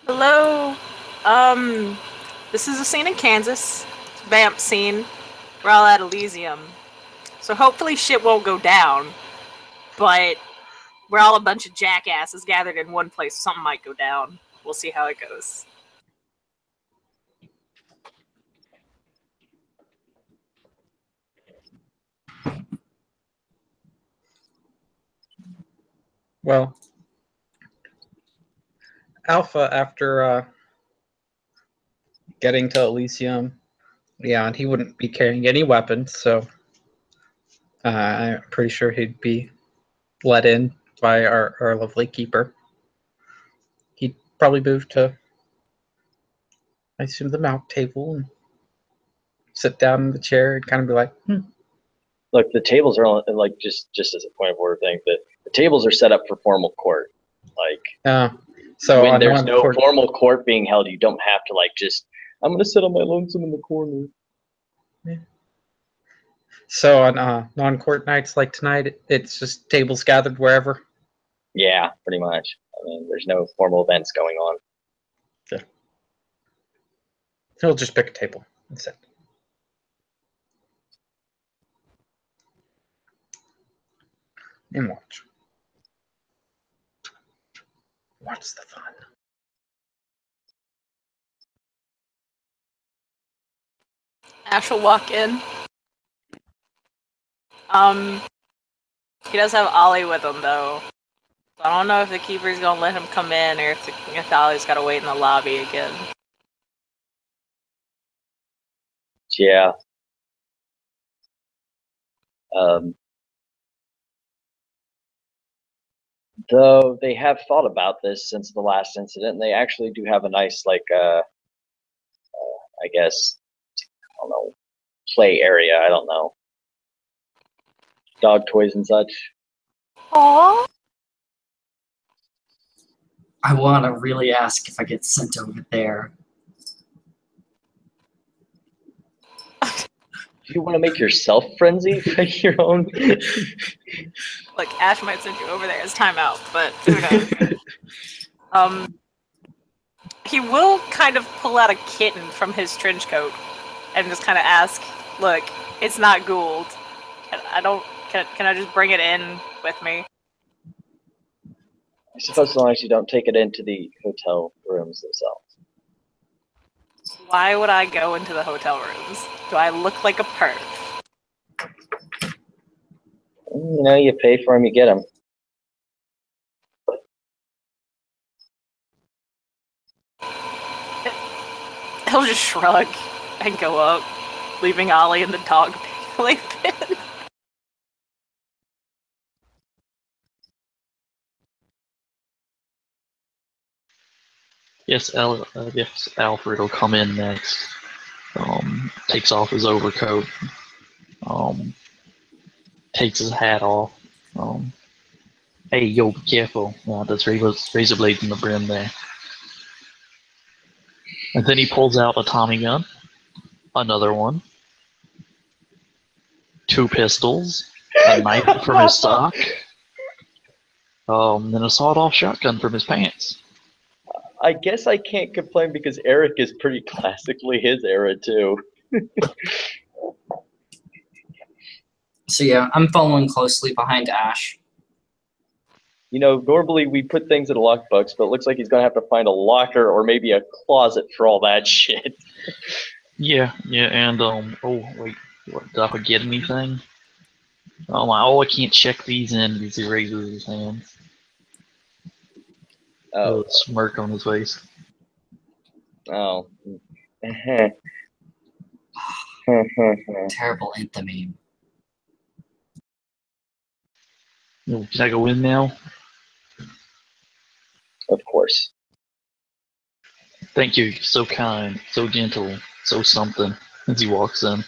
Hello. Um, this is a scene in Kansas. It's a vamp scene. We're all at Elysium. So hopefully shit won't go down. But we're all a bunch of jackasses gathered in one place. Something might go down. We'll see how it goes. Well, Alpha, after getting to Elysium, yeah, and he wouldn't be carrying any weapons, so I'm pretty sure he'd be let in by our lovely keeper. He'd probably move to, I assume, the mount table and sit down in the chair and kind of be like, Look, the tables are like just as a point of order thing. The tables are set up for formal court. Like, so when there's no court, formal court being held, you don't have to like just. I'm gonna sit on my lonesome in the corner. Yeah. So on non-court nights like tonight, it's just tables gathered wherever. Yeah, pretty much. I mean, there's no formal events going on. Yeah. He'll just pick a table and sit. And watch. Watch the fun. Ash will walk in. He does have Ollie with him though. So I don't know if the keeper's gonna let him come in or if Ollie's gotta wait in the lobby again. Yeah. Though they have thought about this since the last incident, and they actually do have a nice, like, I guess, I don't know, play area. I don't know, dog toys and such. Aww. I want to really ask if I get sent over there. Do you want to make yourself frenzy? Your own. Look, Ash might send you over there as timeout, but who knows? He will kind of pull out a kitten from his trench coat and just kind of ask, "Look, it's not Gould. Can I just bring it in with me?" I suppose as long as you don't take it into the hotel rooms themselves. Why would I go into the hotel rooms? Do I look like a perv? You know, you pay for them, you get them. He'll just shrug and go up, leaving Ollie in the dog playpen. Yes, Alfred will come in next. Takes off his overcoat. Takes his hat off. Hey, yo, be careful. There's razor blades in the brim there. And then he pulls out a Tommy gun. Another one. 2 pistols. A knife from his sock. Then a sawed-off shotgun from his pants. I guess I can't complain because Eric is pretty classically his era too. So yeah, I'm following closely behind Ash. You know, normally we put things in lockbooks, but it looks like he's gonna have to find a locker or maybe a closet for all that shit. Yeah, and oh wait, did I forget anything? I can't check these in because he raises his hands. Oh, a smirk on his face. Oh. Terrible anthememe. Can I go in now? Of course. Thank you. So kind, so gentle, so something. As he walks in.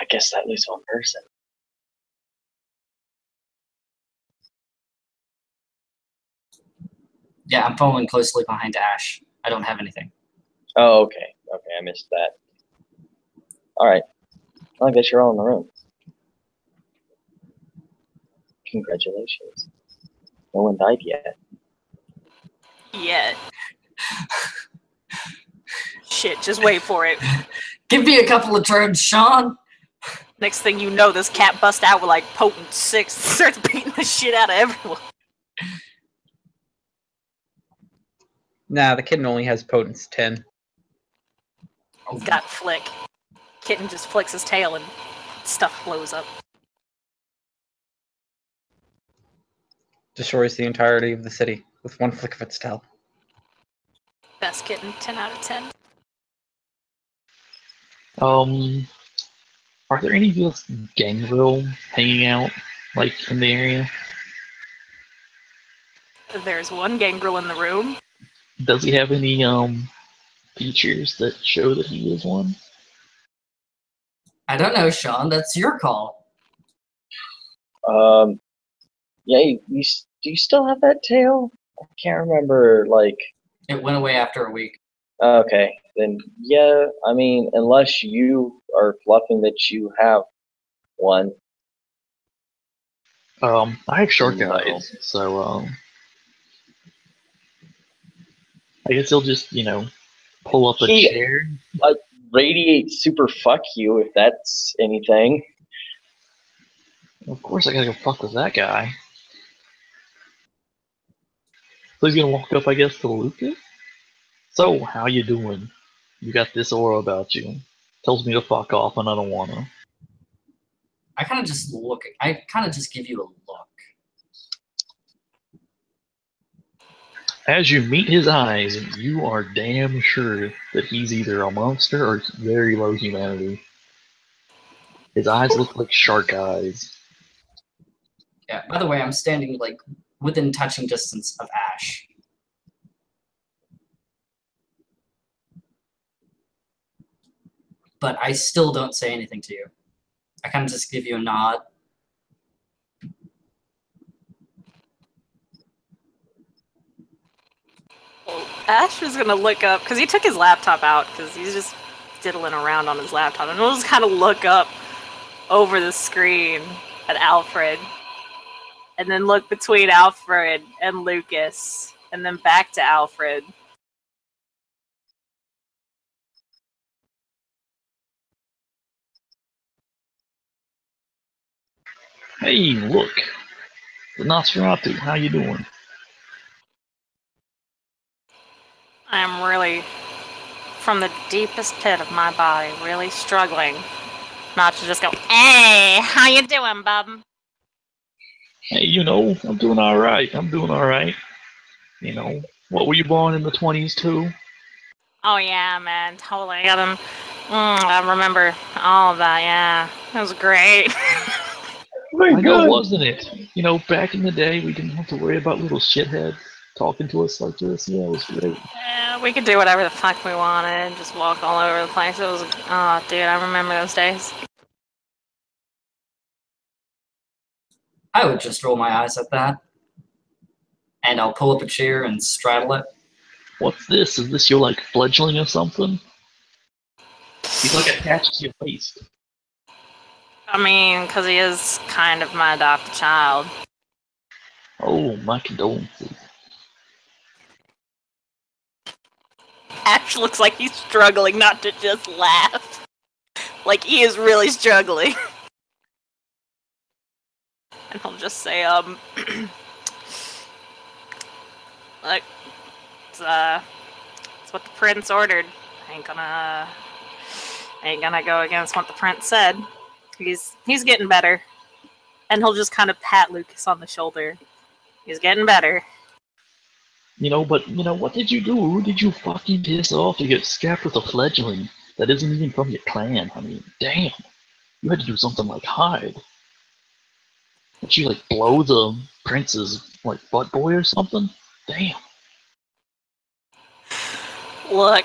I guess that leaves one person. Yeah, I'm following closely behind Ash. I don't have anything. Oh, okay. Okay, I missed that. All right. Well, I guess you're all in the room. Congratulations. No one died yet. Yet. Shit, just wait for it. Give me a couple of turns, Sean. Next thing you know, this cat busts out with like potent 6, starts beating the shit out of everyone. Nah, the kitten only has potence 10. He's got flick. Kitten just flicks his tail and stuff blows up. Destroys the entirety of the city with one flick of its tail. Best kitten, 10 out of 10. Are there any of those gangrel hanging out, like, in the area? There's one gangrel in the room. Does he have any, features that show that he is one? I don't know, Sean. That's your call. Yeah, do you still have that tail? I can't remember, like... It went away after a week. Okay, then yeah, I mean, unless you are fluffing that you have one. I have shark No. eyes, so, I guess he'll just, pull up a He- chair. Radiate super fuck you, if that's anything. Of course I gotta go fuck with that guy. So he's gonna walk up, I guess, to Lucas? So, how you doing? You got this aura about you. Tells me to fuck off and I don't wanna. I kind of just give you a look. As you meet his eyes, you are damn sure that he's either a monster or very low humanity. His eyes look like shark eyes. Yeah. By the way, I'm standing like within touching distance of Ash. But I still don't say anything to you. I kind of just give you a nod. Well, Ash is gonna look up, because he took his laptop out, because he's just diddling around on his laptop, and we'll just kind of look up over the screen at Alfred, and then look between Alfred and Lucas, and then back to Alfred. Hey, look! The Nosferatu, how you doing? I'm really, from the deepest pit of my body, really struggling not to just go, "Hey, how you doing, bub?" Hey, I'm doing alright. I'm doing alright. What were you born in the 20s too? Oh yeah, man, totally. Got him. I remember all of that. Yeah, it was great. I know, wasn't it? Back in the day, we didn't have to worry about little shitheads talking to us like this. Yeah, it was great. Yeah, we could do whatever the fuck we wanted, just walk all over the place. It was, oh, dude, I remember those days. I would just roll my eyes at that. And I'll pull up a chair and straddle it. What's this? Is this your, fledgling or something? He's, attached to your face. I mean, because he is kind of my adopted child. Oh, my condolences. Ash looks like he's struggling not to just laugh. Like, he is really struggling. And he'll just say, like, it's what the prince ordered. Ain't gonna go against what the prince said. He's getting better. And he'll just kind of pat Lucas on the shoulder. He's getting better. What did you do? Who did you fucking piss off to get strapped with a fledgling that isn't even from your clan? I mean, damn. You had to do something like hide. Did you, blow the prince's, butt boy or something? Damn. Look,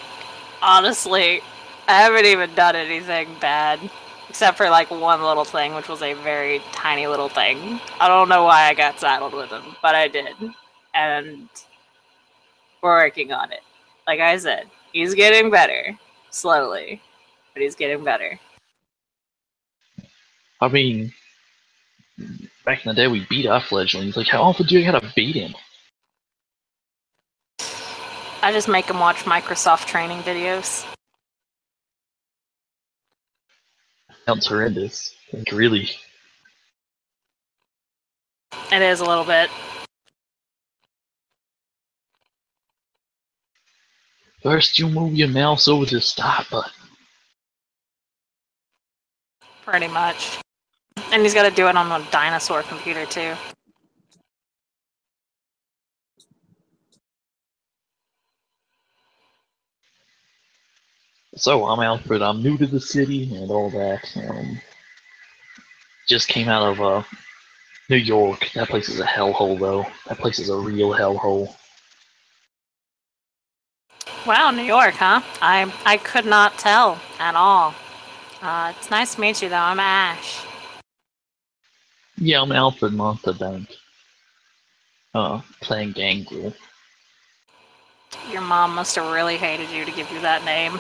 honestly, I haven't even done anything bad. Except for, one little thing, which was a very tiny little thing. I don't know why I got saddled with him, but I did. And we're working on it. Like I said, he's getting better. Slowly. But he's getting better. I mean, Back in the day, we beat our fledglings. Like, how often do you gotta beat him? I just make him watch Microsoft training videos. Sounds horrendous. Like, really. It is a little bit. First, you move your mouse over to the start button. Pretty much. And he's got to do it on a dinosaur computer, too. So, I'm Alfred. I'm new to the city and all that. Just came out of New York. That place is a hellhole, though. That place is a real hellhole. Wow, New York, huh? I could not tell at all. It's nice to meet you, though. I'm Ash. Yeah, I'm Alfred Montebank. Playing Gangrel. Your mom must have really hated you to give you that name.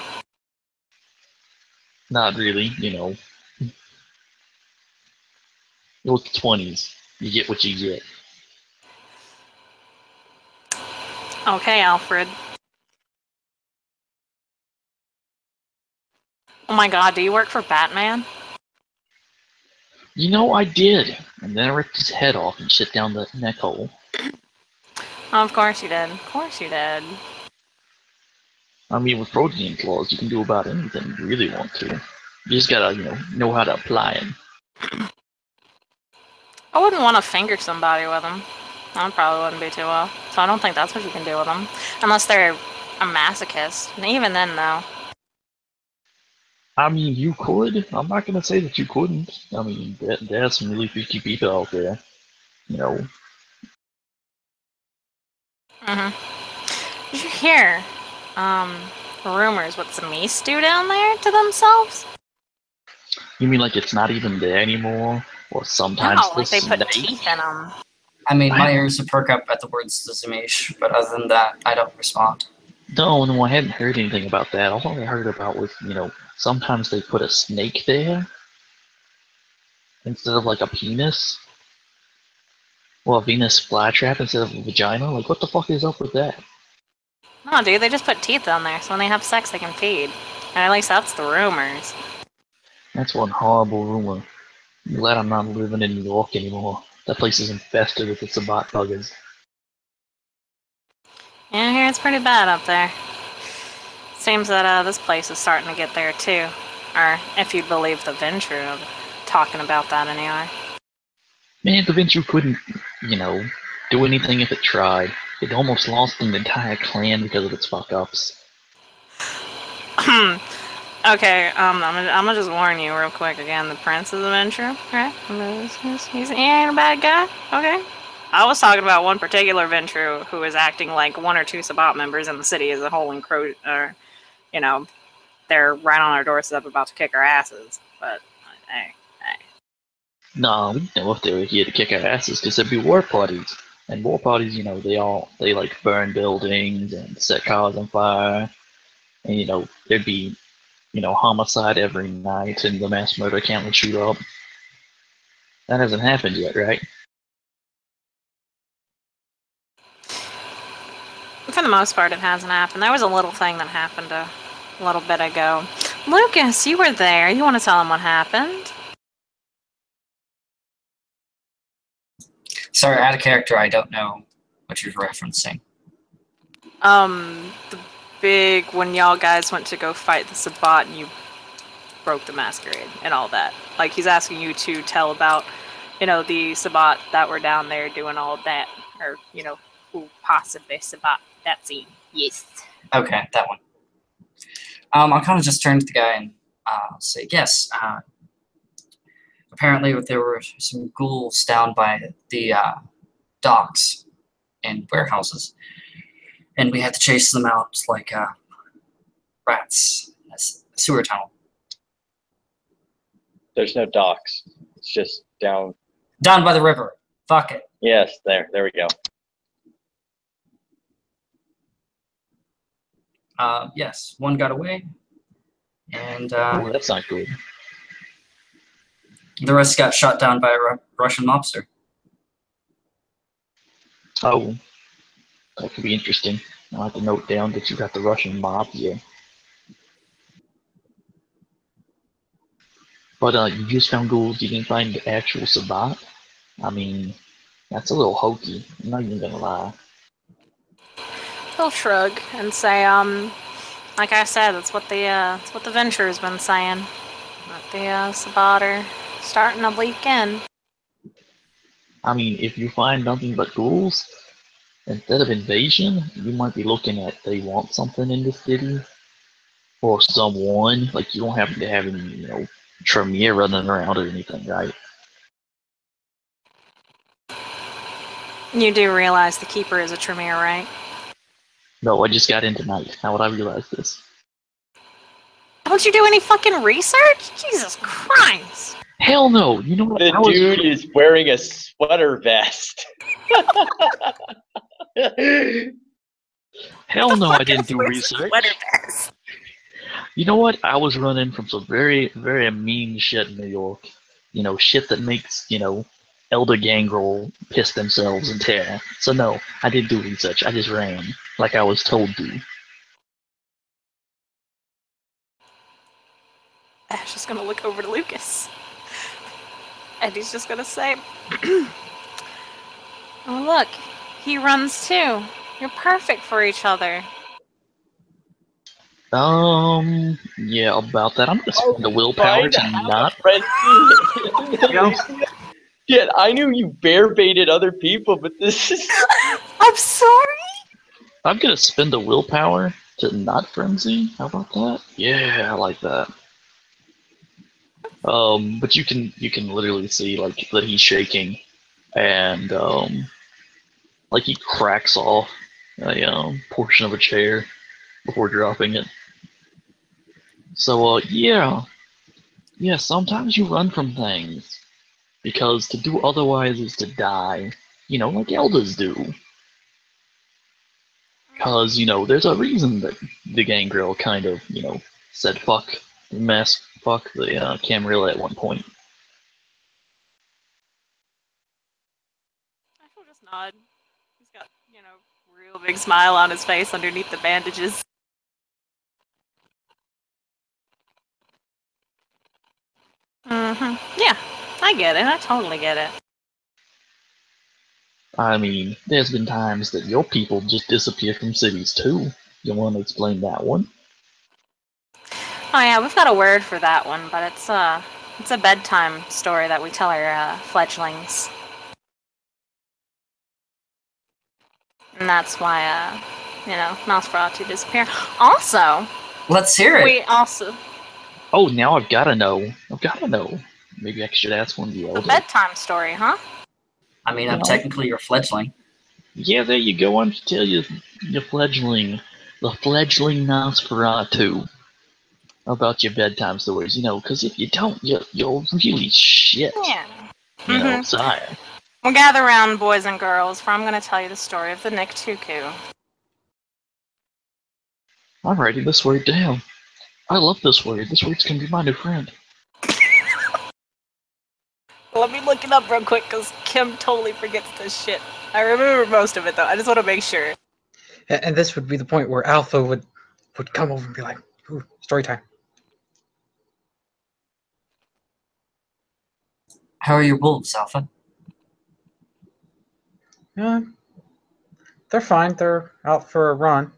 Not really, you know. It was the 20s. You get what you get. Okay, Alfred. Oh my god, do you work for Batman? You know, I did. And then I ripped his head off and shit down the neck hole. Oh, of course you did. Of course you did. I mean, with protein claws, you can do about anything you really want to. You just gotta, know how to apply them. I wouldn't want to finger somebody with them. That probably wouldn't be too well. So I don't think that's what you can do with them. Unless they're a masochist. And even then, though. I mean, you could. I'm not gonna say that you couldn't. I mean, there's some really freaky people out there. You know. Did you hear, rumors what some East do down there to themselves? You mean like it's not even there anymore? Or sometimes No, like they put snake? teeth in them. I mean, my ears would perk up at the words Zimish, but other than that, I don't respond. No, I hadn't heard anything about that. All I heard about was, sometimes they put a snake there instead of like a penis. Well, a Venus flytrap instead of a vagina. Like, what the fuck is up with that? No, dude, they just put teeth down there, so when they have sex, they can feed. And at least that's the rumors. That's one horrible rumor. I'm glad I'm not living in New York anymore. That place is infested with the Sabat buggers. Yeah, here it's pretty bad up there. Seems that this place is starting to get there too. Or if you believe the Ventru talking about that anyway. Man, the Venture couldn't, do anything if it tried. It almost lost an entire clan because of its fuck-ups. Okay, I'm gonna just warn you real quick again. The Prince is a Ventru, right? He ain't a bad guy, okay? I was talking about one particular Ventru who is acting like one or two Sabat members in the city as a whole they're right on our doorstep about to kick our asses. But, hey. No, we know if they were here to kick our asses because there'd be war parties. And war parties, they like burn buildings and set cars on fire. And, there'd be, homicide every night and the mass murder count would shoot up. That hasn't happened yet, right? For the most part, it hasn't happened. There was a little thing that happened a little bit ago. Lucas, you were there. You want to tell him what happened? Sorry, out of character, I don't know what you're referencing. The big, when y'all guys went to go fight the Sabat and you broke the masquerade and all that. Like, he's asking you to tell about, the Sabat that were down there doing all that. Or, who possibly Sabat that scene. Yes. Okay, that one. I'll kind of just turn to the guy and say, yes, apparently there were some ghouls down by the docks and warehouses, and we had to chase them out like rats in a sewer tunnel. There's no docks. It's just down. Down by the river. Fuck it. Yes, there we go. Yes, one got away, and That's not good. the rest got shot down by a Russian mobster. Oh, that could be interesting. I'll have to note down that you got the Russian mafia. But you just found ghouls, you didn't find the actual Sabbat? I mean, that's a little hokey. I'm not even gonna lie. He'll shrug and say, like I said, that's what the Venture has been saying. That the Sabbat are starting to leak in. I mean, if you find nothing but ghouls, instead of invasion, you might be looking at they want something in the city, or someone. Like, you don't happen to have any, Tremere running around or anything, right? You do realize the Keeper is a Tremere, right? No, I just got in tonight. How would I realize this? Don't you do any fucking research? Jesus Christ! Hell no! You know what? The dude is wearing a sweater vest. Hell no, I didn't do research. Sweater vest. You know what? I was running from some very, very mean shit in New York. Shit that makes, Elder Gangrel piss themselves and tear. So no, I didn't do research. I just ran like I was told to. Ash is gonna look over to Lucas. And he's just gonna say, oh look, he runs too. You're perfect for each other. Yeah, about that. I'm gonna spend the willpower to not. Shit, I knew you bear baited other people, but this is. I'm sorry. I'm gonna spend the willpower to not frenzy. How about that? Yeah, I like that. But you can literally see like that he's shaking, and like he cracks off a portion of a chair before dropping it. So yeah, sometimes you run from things because to do otherwise is to die. Like elders do. Because there's a reason that the Gangrel kind of said fuck the Camarilla at one point. I will just nod. He's got, real big smile on his face underneath the bandages. Yeah, I get it. I totally get it. I mean, there's been times that your people just disappear from cities too. You want to explain that one? Oh yeah, we've got a word for that one, but it's a bedtime story that we tell our fledglings. And that's why, Nosferatu disappear. Also, Let's hear it. we also Oh, now I've gotta know. Maybe I should ask one of the a elders. bedtime story, huh? I mean, I'm No. technically your fledgling. Yeah, there you go. Why don't you tell your fledgling, the fledgling Nosferatu, about your bedtime stories? Because if you don't, you'll really shit. Yeah. Sire. Well, gather round, boys and girls, for I'm going to tell you the story of the Niktuku. I'm writing this word down. I love this word. This word's gonna be my new friend. Let me look it up real quick, because Kim totally forgets this shit. I remember most of it, though. I just want to make sure. And this would be the point where Alpha would come over and be like, "Ooh, story time." How are your wolves, Alpha? Yeah, they're fine. They're out for a run.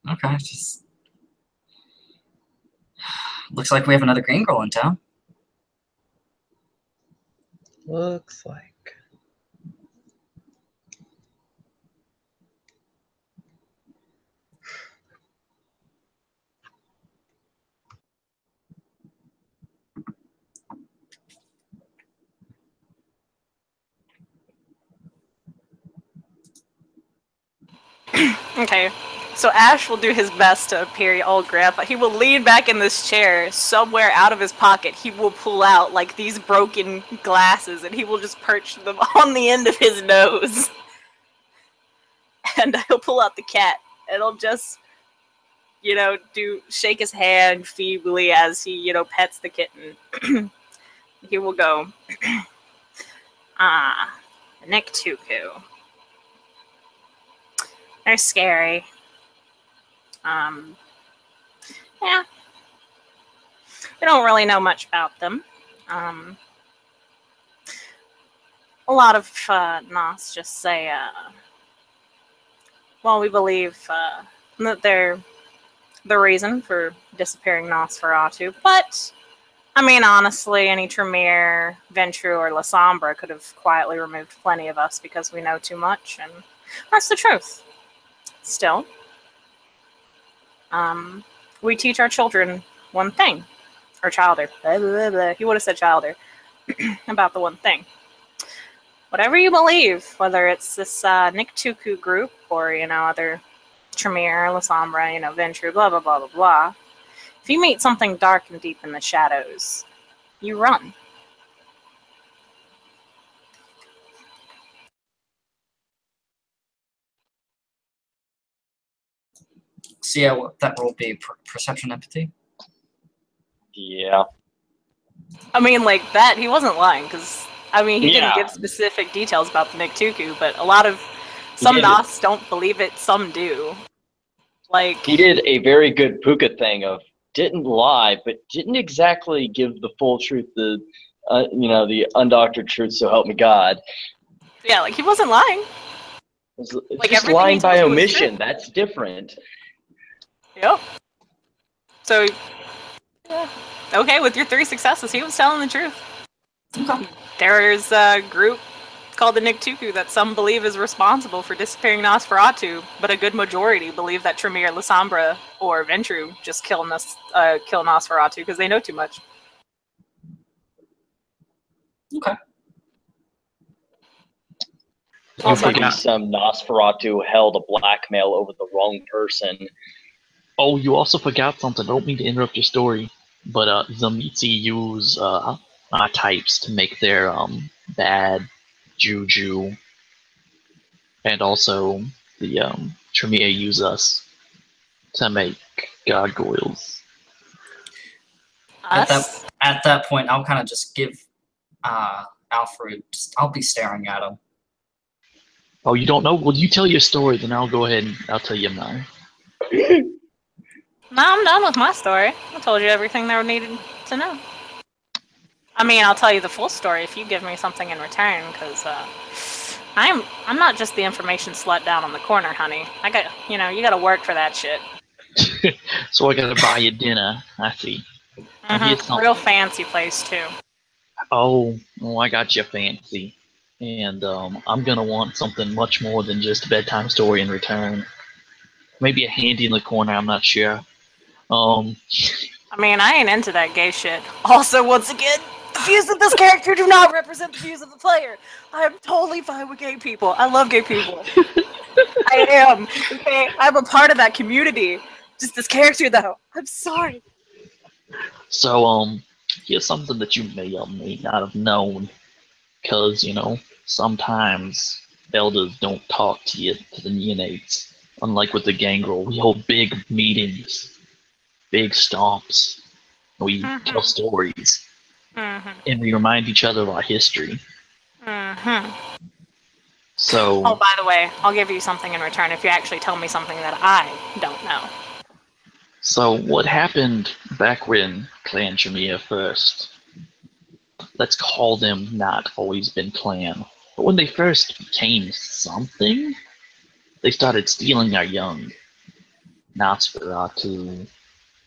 Okay, just looks like we have another green girl in town. Looks like. Okay, so Ash will do his best to appear all grandpa. He will lean back in this chair. Somewhere out of his pocket, he will pull out like these broken glasses, and he will just perch them on the end of his nose. And he'll pull out the cat, and he'll just, shake his hand feebly as he, pets the kitten. He will go, Nick Tuku. They're scary. Yeah. We don't really know much about them. A lot of Nos just say, well, we believe that they're the reason for disappearing Nosferatu, but I mean, honestly, any Tremere, Ventru, or La Sombra could have quietly removed plenty of us because we know too much, and that's the truth. Still, we teach our children one thing, or childer. Blah, blah, blah. He would have said childer about the one thing. Whatever you believe, whether it's this Nick Tuku group or, other Tremere, La Sombra, Ventru, blah, blah, blah, blah, blah. If you meet something dark and deep in the shadows, you run. So yeah, that will be perception empathy. Yeah. I mean, like that, he wasn't lying, because, he didn't Yeah. give specific details about the Nick Tuku, but some Nos don't believe it, some do. Like, He did a very good Puka thing of didn't lie, but didn't exactly give the full truth, the undoctored truth, so help me God. yeah, like he wasn't lying. It's Like, just everything lying he by told you was omission. true. That's different. Yep. So, yeah. Okay, with your 3 successes, he was telling the truth. Okay. There's a group called the Nick Tuku that some believe is responsible for disappearing Nosferatu, but a good majority believe that Tremere, La Sombra, or Ventru just kill Nosferatu because they know too much. Okay. There could be forgot. some Nosferatu held to blackmail over the wrong person. Oh, you also forgot something. I don't mean to interrupt your story, but Zamitsi use types to make their bad juju, and also the Tremere use us to make gargoyles. Us? At that point, I'll kind of just give Alfred. I'll be staring at him. Oh, you don't know? Well, you tell your story, then I'll go ahead and I'll tell you mine. No, I'm done with my story. I told you everything there needed to know. I mean, I'll tell you the full story if you give me something in return, because I'm not just the information slut down on the corner, honey. I got, you gotta work for that shit. So I gotta buy you dinner. I see. Here's something. Real fancy place too. Oh, I got you fancy. And I'm gonna want something much more than just a bedtime story in return. Maybe a handy in the corner, I'm not sure. I mean, I ain't into that gay shit. Also, once again, the views of this character do not represent the views of the player. I am totally fine with gay people. I love gay people. I am. Okay? I'm a part of that community. Just this character, though. I'm sorry. So, here's something that you may or may not have known. Because, sometimes elders don't talk to the neonates. Unlike with the gangrel, we hold big meetings, big stomps. We tell stories. And we remind each other of our history. So. Oh, by the way, I'll give you something in return if you actually tell me something that I don't know. So what happened back when Clan Tremere first, let's call them not always been clan, but when they first became something, they started stealing our young. Nosferatu,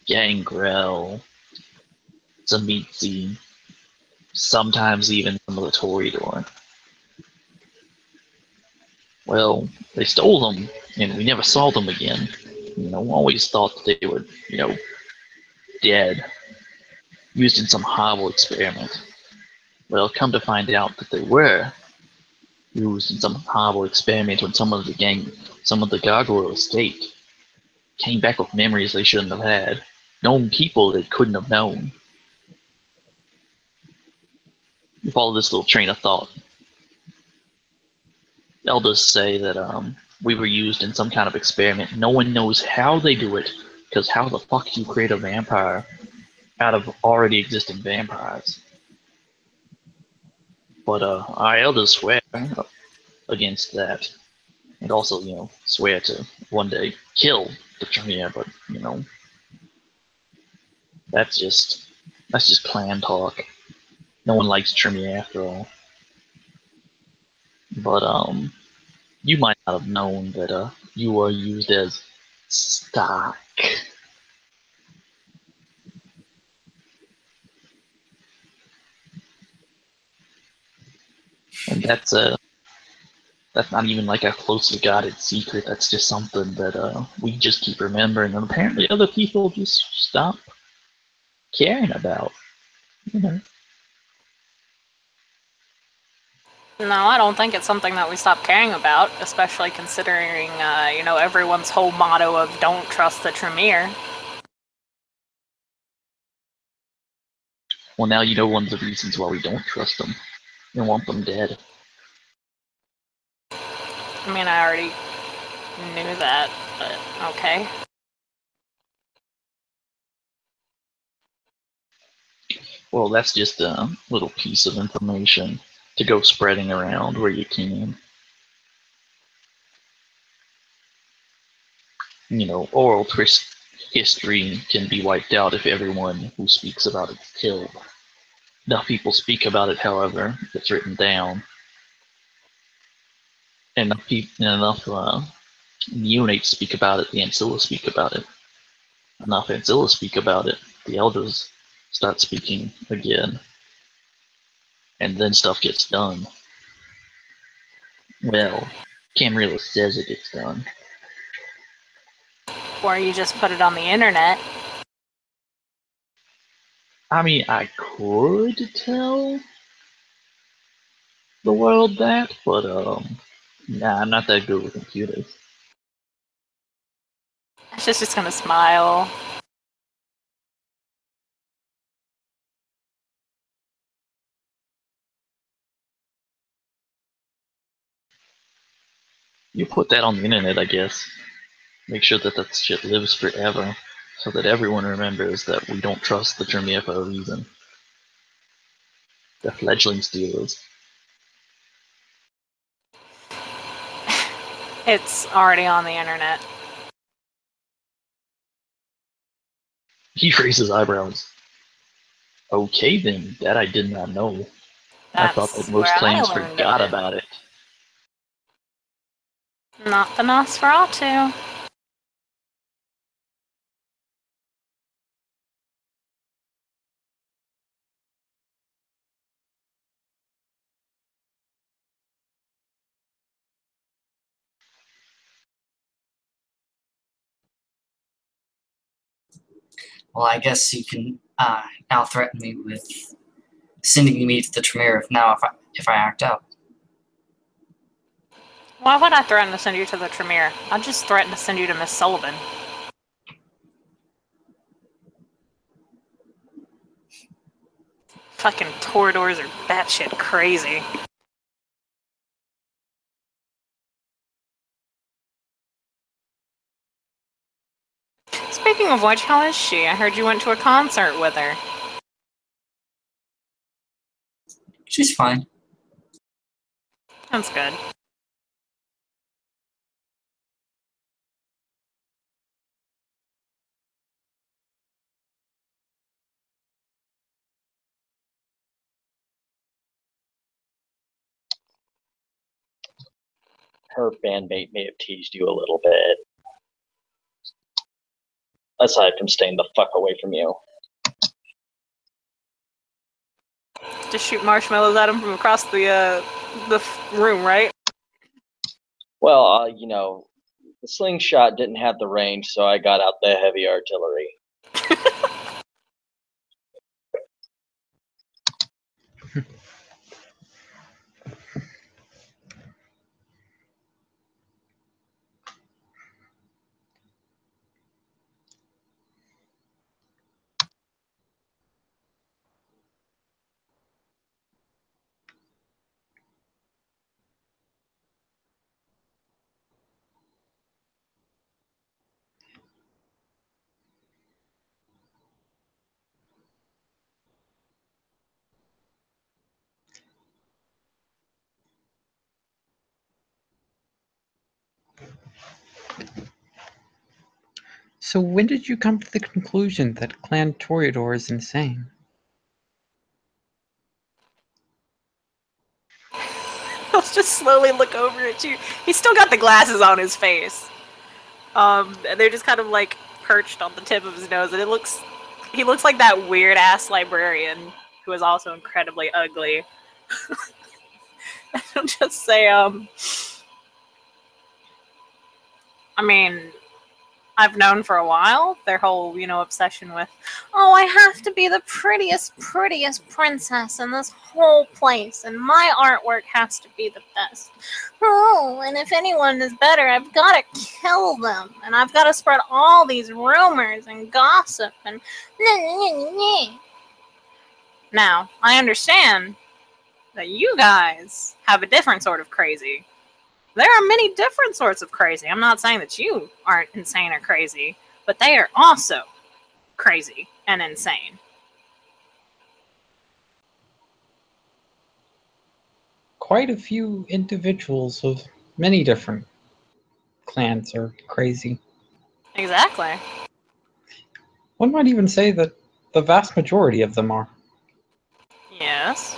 Gangrel, Zamitzi, sometimes even some of the Toreador. Well, they stole them, and we never saw them again. Always thought that they were, dead, used in some horrible experiment. Well, come to find out that they were used in some horrible experiment when some of the gargoyle escaped. Came back with memories they shouldn't have had. Known people they couldn't have known. You follow this little train of thought. Elders say that we were used in some kind of experiment. No one knows how they do it, because how the fuck do you create a vampire out of already existing vampires? But our elders swear against that, and also, swear to one day kill the Tremere. But that's just clan talk. No one likes Tremere after all. But you might not have known that you were used as stock. And that's not even like a closely guarded secret. That's just something that we just keep remembering, and apparently other people just stop caring about. No, I don't think it's something that we stop caring about, especially considering, everyone's whole motto of "Don't trust the Tremere." Well, now you know one of the reasons why we don't trust them. We want them dead. I mean, I already knew that, but okay. Well, that's just a little piece of information to go spreading around where you can. Oral history can be wiped out if everyone who speaks about it is killed. Enough people speak about it, however, it's written down. And enough neonates speak about it, the Ancilla speak about it. Enough Ancilla speak about it, the Elders start speaking again. And then stuff gets done. Well, Camarilla says it gets done. Or you just put it on the internet. I mean, I could tell the world that, but nah, I'm not that good with computers. She's just gonna smile. You put that on the internet, I guess. Make sure that shit lives forever, so that everyone remembers that we don't trust the Tremere for a reason. The fledgling stealers. It's already on the internet. He raises eyebrows. Okay then, that I did not know. I thought that That's most where I clans learned forgot of it. about it. Not the Nosferatu. Well, I guess you can now threaten me with sending me to the Tremere if I act out. Why would I threaten to send you to the Tremere? I'd just threaten to send you to Miss Sullivan. Fucking Toreadors are batshit crazy. Speaking of which, how is she? I heard you went to a concert with her. She's fine. That's good. Her bandmate may have teased you a little bit. Aside from staying the fuck away from you. Just shoot marshmallows at him from across the room, right? Well, the slingshot didn't have the range, so I got out the heavy artillery. So when did you come to the conclusion that Clan Toreador is insane? He'll just slowly look over at you. He's still got the glasses on his face. And they're just kind of like perched on the tip of his nose, and he looks like that weird ass librarian who is also incredibly ugly. He'll just say, I mean, I've known for a while their whole, obsession with, oh, I have to be the prettiest princess in this whole place, and my artwork has to be the best. Oh, and if anyone is better, I've got to kill them, and I've got to spread all these rumors and gossip, and Now, I understand that you guys have a different sort of crazy. There are many different sorts of crazy. I'm not saying that you aren't insane or crazy, but they are also crazy and insane. Quite a few individuals of many different clans are crazy. Exactly. One might even say that the vast majority of them are. Yes.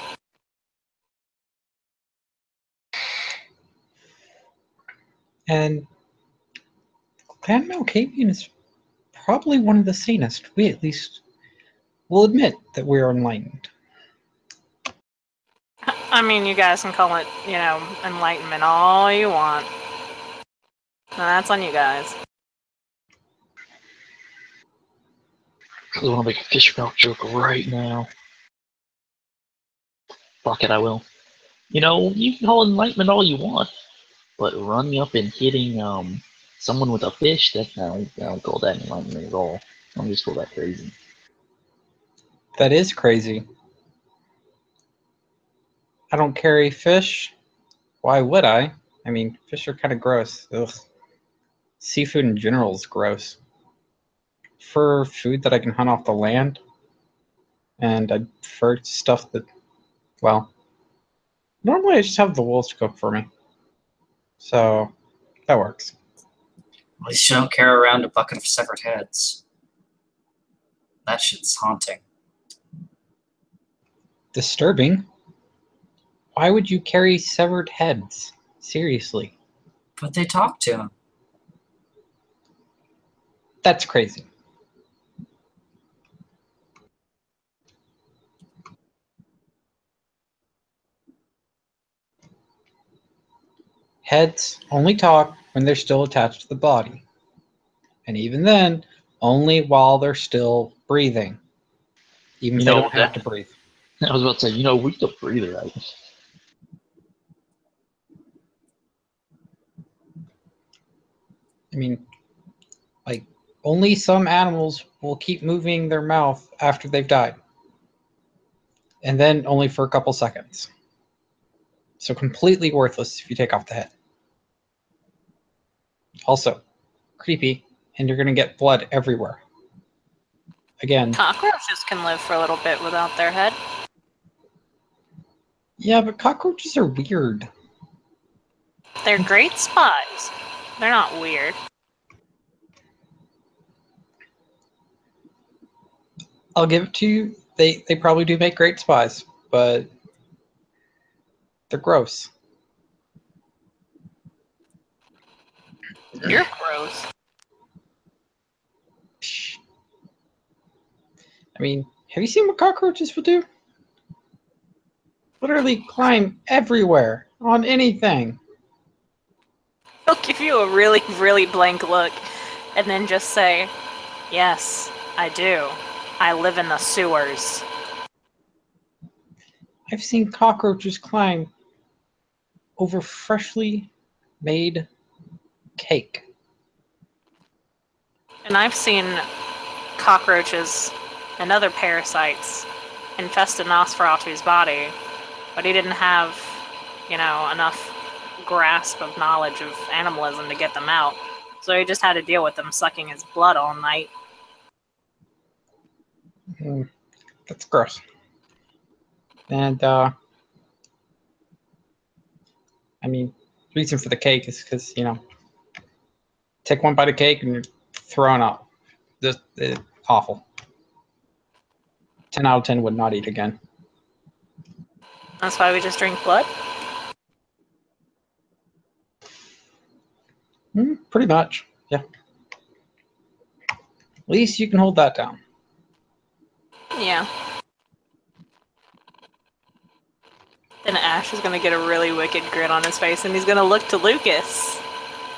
And Clan Malkavian is probably one of the sanest. We at least will admit that we are enlightened. I mean, you guys can call it, enlightenment all you want. And that's on you guys. I want to make a fish mouth joke right now. Fuck it, I will. You can call enlightenment all you want, but running up and hitting someone with a fish, I don't call that enlightenment at all. I just call that crazy. That is crazy. I don't carry fish. Why would I? I mean, fish are kind of gross. Ugh. Seafood in general is gross. For food that I can hunt off the land, and I prefer stuff that, well, normally I just have the wolves cook for me. So, that works. At least you don't carry around a bucket of severed heads. That shit's haunting. Disturbing? Why would you carry severed heads? Seriously. But they talk to him. That's crazy. Heads only talk when they're still attached to the body. And even then, only while they're still breathing. Even if they don't have to breathe. I was about to say, we still breathe, right? I mean, like, only some animals will keep moving their mouth after they've died. And then only for a couple seconds. So completely worthless if you take off the head. Also, creepy, and you're going to get blood everywhere. Again. Cockroaches can live for a little bit without their head. Yeah, but cockroaches are weird. They're great spies. They're not weird. I'll give it to you. They probably do make great spies, but they're gross. You're gross. I mean, have you seen what cockroaches will do? Literally climb everywhere on anything. He'll give you a really, really blank look and then just say, yes, I do. I live in the sewers. I've seen cockroaches climb over freshly made cake. And I've seen cockroaches and other parasites infest Nosferatu's body, but he didn't have, enough grasp of knowledge of animalism to get them out. So he just had to deal with them sucking his blood all night. That's gross. And, I mean, the reason for the cake is because, take one bite of cake and you're throwing up. awful. 10 out of 10 would not eat again. That's why we just drink blood? Pretty much, yeah. At least you can hold that down. Yeah. Then Ash is gonna get a really wicked grin on his face, and he's gonna look to Lucas.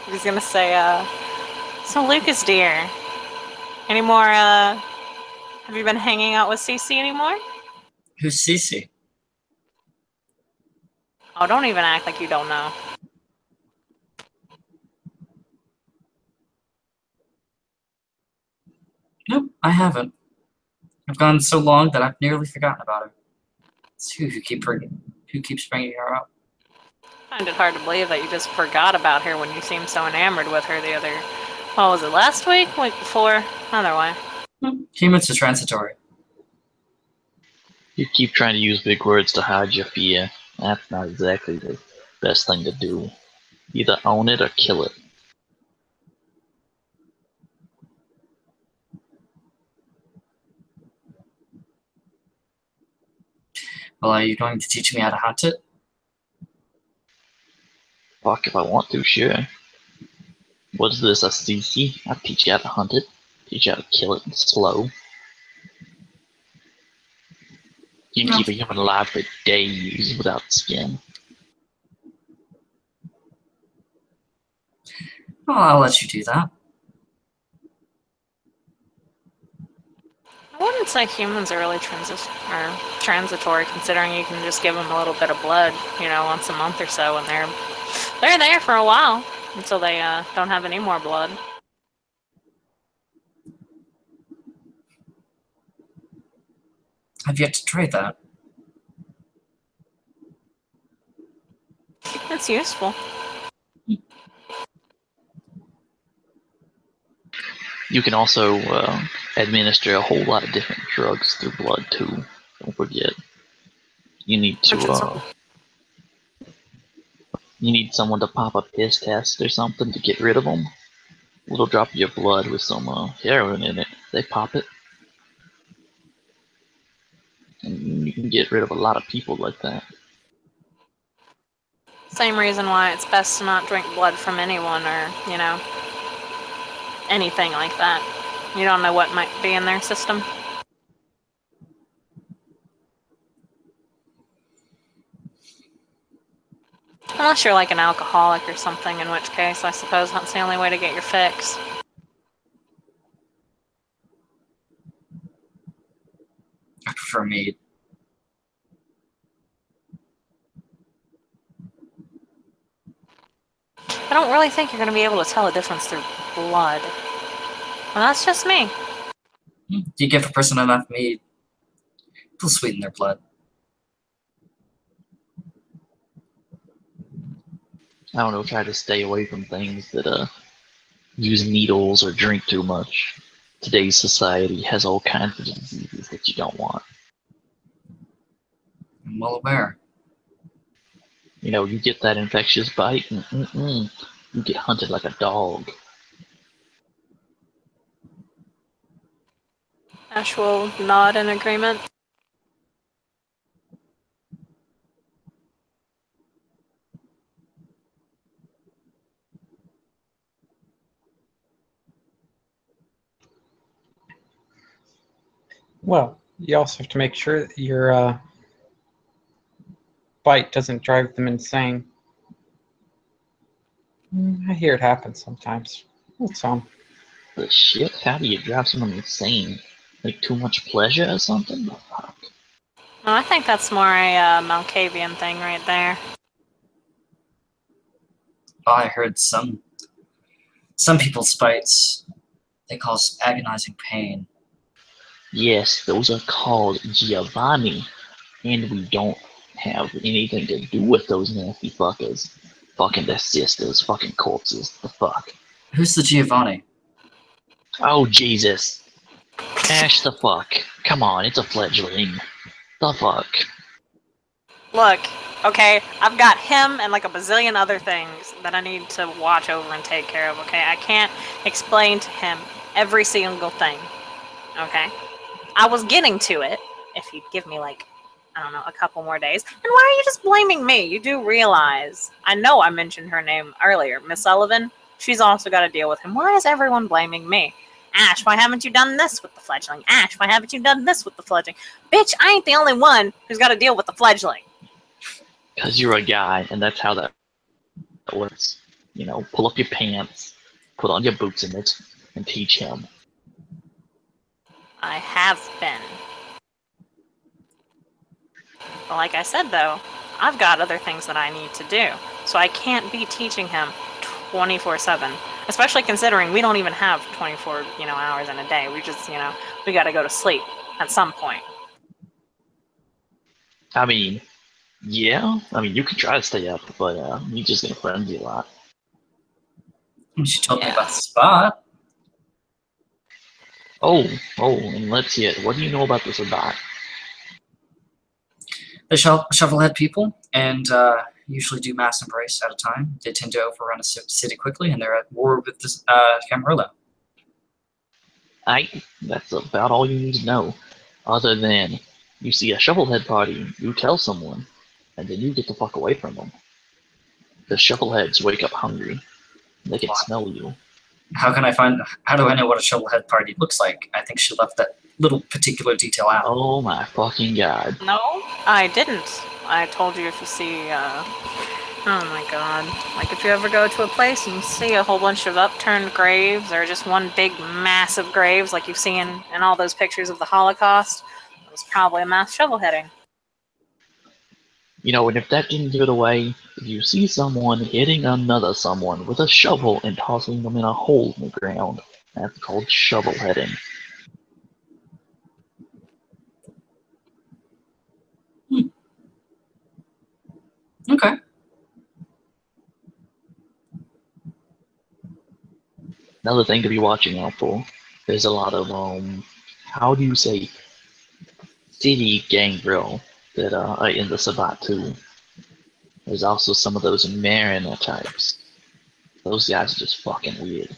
He's gonna say, "So Lucas, dear, any more, have you been hanging out with Cece anymore?" Who's Cece? Oh, don't even act like you don't know. Nope, I haven't. I've gone so long that I've nearly forgotten about her. It's who keeps bringing her up. I find it hard to believe that you just forgot about her when you seemed so enamored with her the other... What was it, last week? Week before? Either way. Humans are transitory. You keep trying to use big words to hide your fear. That's not exactly the best thing to do. Either own it or kill it. Well, are you going to teach me how to hunt it? Fuck if I want to, sure. What is this, a CC? I'll teach you how to hunt it. Teach you how to kill it slow. You can keep a human alive for days without skin. Well, I'll let you do that. I wouldn't say humans are really transitory, considering you can just give them a little bit of blood, you know, once a month or so, and they're there for a while until they don't have any more blood. I've yet to try that. It's useful. You can also administer a whole lot of different drugs through blood too. Don't forget. You need to you need someone to pop a piss test or something to get rid of them. A little drop of your blood with some heroin in it. They pop it, and you can get rid of a lot of people like that. Same reason why it's best to not drink blood from anyone or, you know, anything like that. You don't know what might be in their system. Unless you're like an alcoholic or something, in which case I suppose that's the only way to get your fix. I prefer mead. I don't really think you're going to be able to tell a difference through blood. Well, that's just me. You give a person enough mead, it'll sweeten their blood. I don't know. Try to stay away from things that use needles or drink too much. Today's society has all kinds of diseases that you don't want. I'm well aware. You know, you get that infectious bite, and you get hunted like a dog. Ash will nod in agreement. Well, you also have to make sure that your bite doesn't drive them insane. I hear it happens sometimes. Some. The shit? How do you drive someone insane? Like too much pleasure or something? Fuck. Well, I think that's more a Malkavian thing right there. Oh, I heard some people's bites, they cause agonizing pain. Yes, those are called Giovanni, and we don't have anything to do with those nasty fuckers. Fucking their sisters, fucking corpses. The fuck? Who's the Giovanni? Oh, Jesus. Ash, the fuck. Come on, it's a fledgling. The fuck? Look, okay, I've got him and like a bazillion other things that I need to watch over and take care of, okay? I can't explain to him every single thing. Okay? I was getting to it, if you'd give me, like, I don't know, a couple more days. And why are you just blaming me? You do realize, I know I mentioned her name earlier, Miss Sullivan. She's also got to deal with him. Why is everyone blaming me? Ash, why haven't you done this with the fledgling? Ash, why haven't you done this with the fledgling? Bitch, I ain't the only one who's got to deal with the fledgling. Because you're a guy, and that's how that works. You know, pull up your pants, put on your boots in it, and teach him. I have been. But like I said, though, I've got other things that I need to do. So I can't be teaching him 24/7. Especially considering we don't even have 24, hours in a day. We just, we got to go to sleep at some point. I mean, yeah. I mean, you can try to stay up, but you're just gonna frenzy a lot. She told me about the spot. Oh, and let's hear it. What do you know about this about? The shovelhead people, and usually do mass embrace at a time. They tend to overrun a city quickly, and they're at war with this Camarilla. That's about all you need to know. Other than you see a shovelhead party, you tell someone, and then you get the fuck away from them. The shovelheads wake up hungry. They can smell you. How do I know what a shovelhead party looks like? I think she left that little particular detail out. Oh my fucking god. No, I didn't. I told you if you see, oh my god. Like, if you ever go to a place and you see a whole bunch of upturned graves, or just one big, massive graves like you've seen in all those pictures of the Holocaust, it was probably a mass shovelheading. You know, and if that didn't give it away, if you see someone hitting another someone with a shovel and tossing them in a hole in the ground, that's called shovelheading. Okay. Another thing to be watching out for, there's a lot of, how do you say, city gangrel that are in the Sabbat too. There's also some of those Mariner types. Those guys are just fucking weird.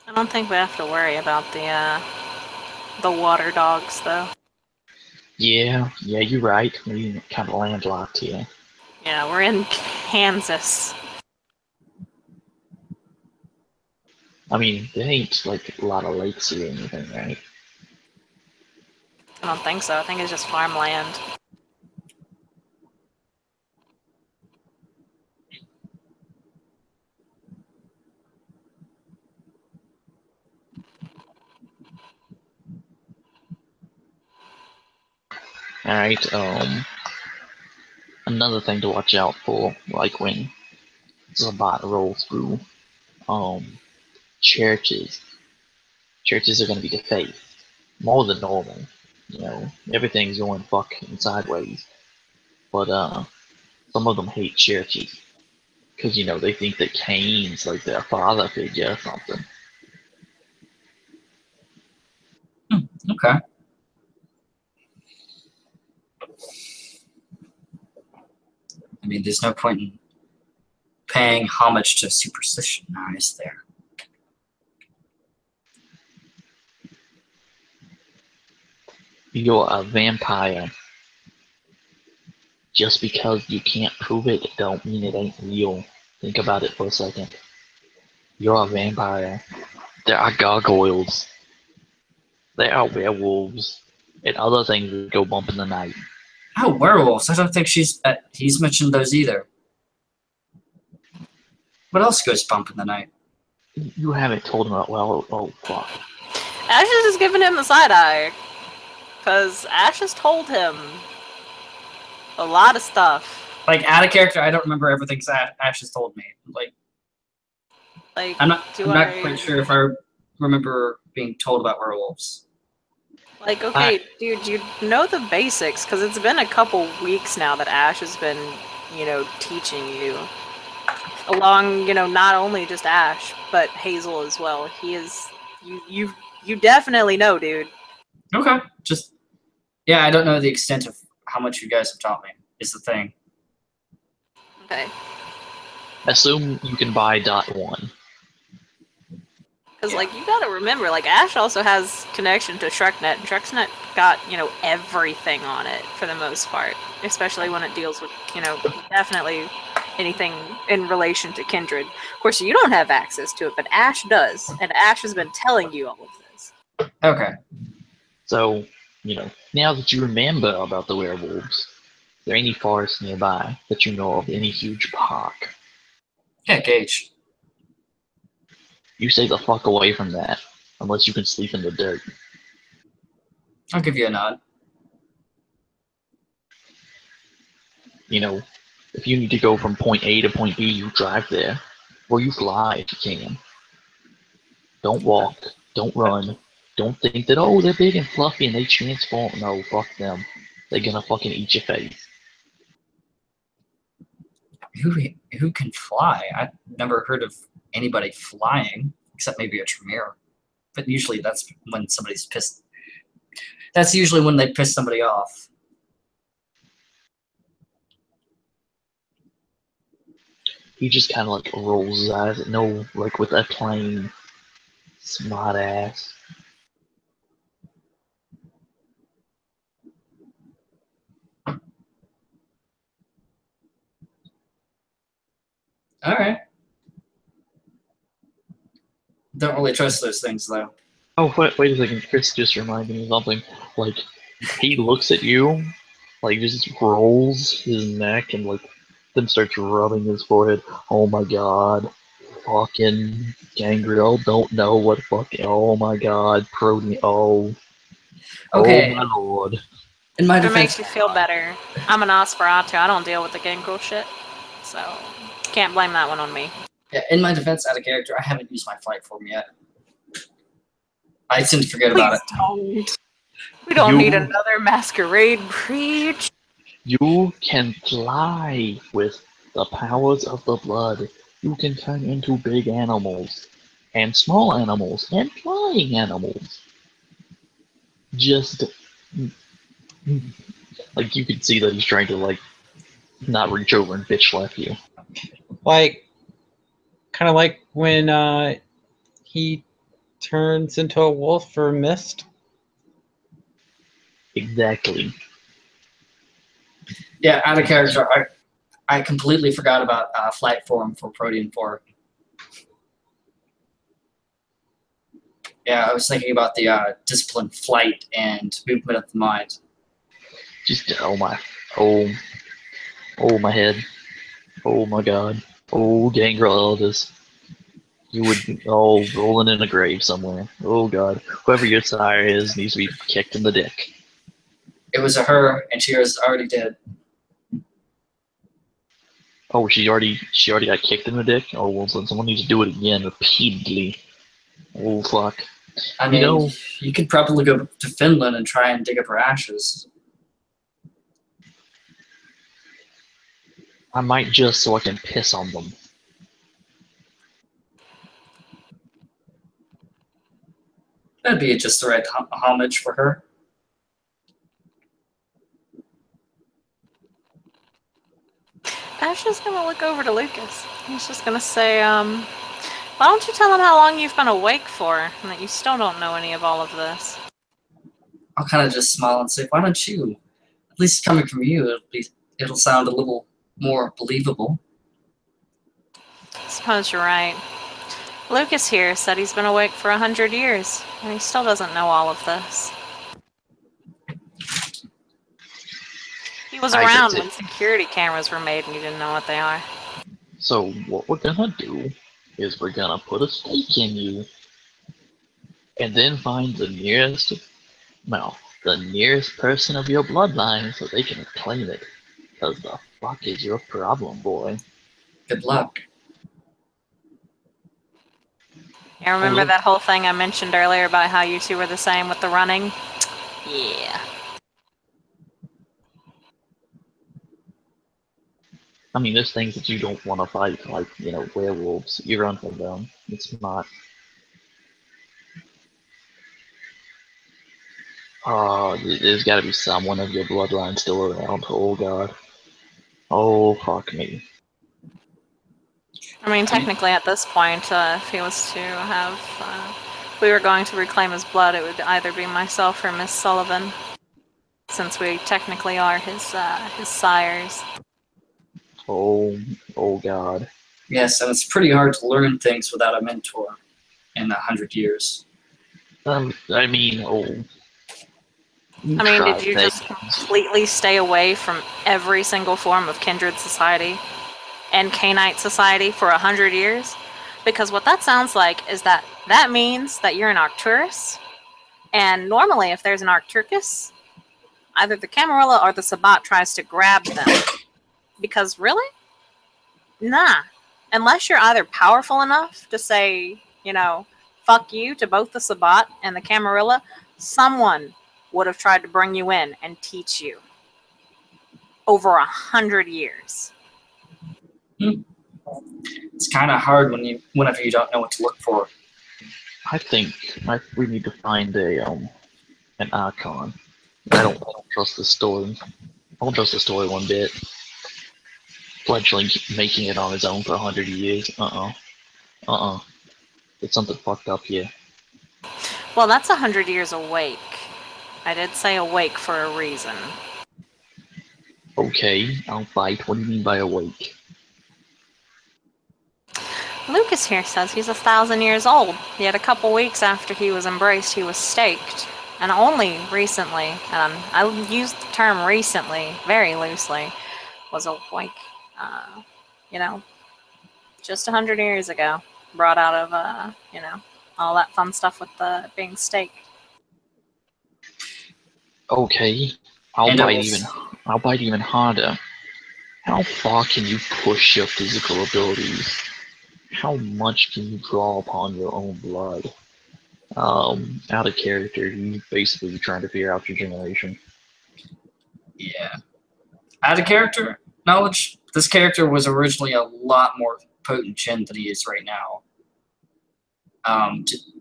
I don't think we have to worry about the water dogs, though. Yeah, you're right. We're kind of landlocked here. Yeah, we're in Kansas. I mean, there ain't like a lot of lakes or anything, right? I don't think so. I think it's just farmland. Alright, another thing to watch out for, like when Sabbat rolls through, churches. Churches are gonna be defaced. More than normal. You know, everything's going fucking sideways. But, some of them hate churches. Because, they think that Cain's like their father figure or something. Okay. I mean, there's no point in paying homage to superstition now, is there? You're a vampire. Just because you can't prove it don't mean it ain't real. Think about it for a second. You're a vampire. There are gargoyles. There are werewolves. And other things that go bump in the night. Oh, werewolves. I don't think he's mentioned those either. What else goes bump in the night? You haven't told him about, oh fuck. Ash is just giving him the side eye. Because Ash has told him a lot of stuff. Like, out of character, I don't remember everything Ash has told me. I'm not quite sure if I remember being told about werewolves. Like, okay, dude, you know the basics, because it's been a couple weeks now that Ash has been, teaching you. Along, not only just Ash, but Hazel as well. He is, you definitely know, dude. Okay. Yeah, I don't know the extent of how much you guys have taught me, is the thing. Okay. Assume you can buy .1. Because, like, you gotta remember, like, Ash also has connection to ShrekNet, and ShrekNet got, everything on it, for the most part. Especially when it deals with, definitely anything in relation to Kindred. Of course, you don't have access to it, but Ash does, and Ash has been telling you all of this. Okay. So, now that you remember about the werewolves, is there any forest nearby that you know of, any huge park? Yeah, Gage. You stay the fuck away from that, unless you can sleep in the dirt. I'll give you a nod. If you need to go from point A to point B, you drive there. Or you fly if you can. Don't walk. Don't run. Don't think that, oh, they're big and fluffy and they transform. No, fuck them. They're gonna fucking eat your face. Who can fly? I've never heard of anybody flying, except maybe a Tremere. But usually that's when somebody's pissed. That's usually when they piss somebody off. He just kind of like rolls his eyes. No, like with a plain smart ass. All right. Don't really trust those things, though. Oh, wait a second. Chris just reminded me of something. Like, he looks at you, like, just rolls his neck and, like, then starts rubbing his forehead. Oh my god. Fucking Gangrel don't know what fucking. Oh my god. Protein. Oh. Okay. Oh my lord. In my If it defense, makes you feel better, I'm an Nosferatu. I don't deal with the gangrel shit. So, can't blame that one on me. yeah, in my defense, out of character, I haven't used my flight form yet. I tend to forget Please about it. don't. We don't need another masquerade breach. You can fly with the powers of the blood. You can turn into big animals, and small animals, and flying animals. Just, like, you can see that he's trying to, like, not reach over and bitch slap you. Like, kind of like when he turns into a wolf for Mist. Exactly. Yeah, out of character, I completely forgot about flight form for Protean 4. Yeah, I was thinking about the discipline, flight, and movement of the mind. Just, oh my head. Oh my god. Oh, Gangrel Elvis. You would be, rolling in a grave somewhere. Oh god. Whoever your sire is needs to be kicked in the dick. It was a her, and she was already dead. Oh, she already got kicked in the dick? Oh, well, then someone needs to do it again repeatedly. Oh, fuck. I mean, you could probably go to Finland and try and dig up her ashes. I might just so I can piss on them. That'd be just the right homage for her. Ash is gonna look over to Lucas. He's just gonna say, why don't you tell him how long you've been awake for, and that you still don't know any of all of this? I'll kind of just smile and say, why don't you? At least coming from you, it'll sound a little more believable. I suppose you're right. Lucas here said he's been awake for 100 years, and he still doesn't know all of this. He was around when security cameras were made and he didn't know what they are. So what we're gonna do is we're gonna put a stake in you and then find the nearest person of your bloodline so they can claim it. Because the fuck is your problem, boy? Good luck. You remember that whole thing I mentioned earlier about how you two were the same with the running? Yeah. I mean, there's things that you don't want to fight, like, werewolves. You run from them. It's not. There's gotta be someone of your bloodline still around. Oh god. Oh, fuck me. I mean, technically, at this point, if he was to have, if we were going to reclaim his blood, it would either be myself or Miss Sullivan, since we technically are his sires. Oh God. Yes, and it's pretty hard to learn things without a mentor in 100 years. I mean, I mean, did tried you just things. completely stay away from every single form of kindred society and canite society for 100 years? Because what that sounds like is that means that you're an Arcturus, and normally if there's an Arcturus, either the Camarilla or the Sabbat tries to grab them. Because really? Nah. Unless you're either powerful enough to say, fuck you to both the Sabbat and the Camarilla, someone would have tried to bring you in and teach you. Over 100 years. It's kind of hard whenever you don't know what to look for. I think we need to find an icon. I don't trust the story. I don't trust the story one bit. Fledgling making it on his own for 100 years. It's something fucked up here. Well, that's 100 years awake. I did say awake for a reason. Okay, I'll bite. What do you mean by awake? Lucas here says he's 1,000 years old, yet a couple weeks after he was embraced, he was staked. And only recently, and I use the term recently very loosely, was awake. Just 100 years ago. Brought out of, all that fun stuff with the being staked. Okay, I'll bite even harder. How far can you push your physical abilities? How much can you draw upon your own blood? Out of character, you basically trying to figure out your generation. Yeah. Out of character knowledge, this character was originally a lot more potent Jin than he is right now.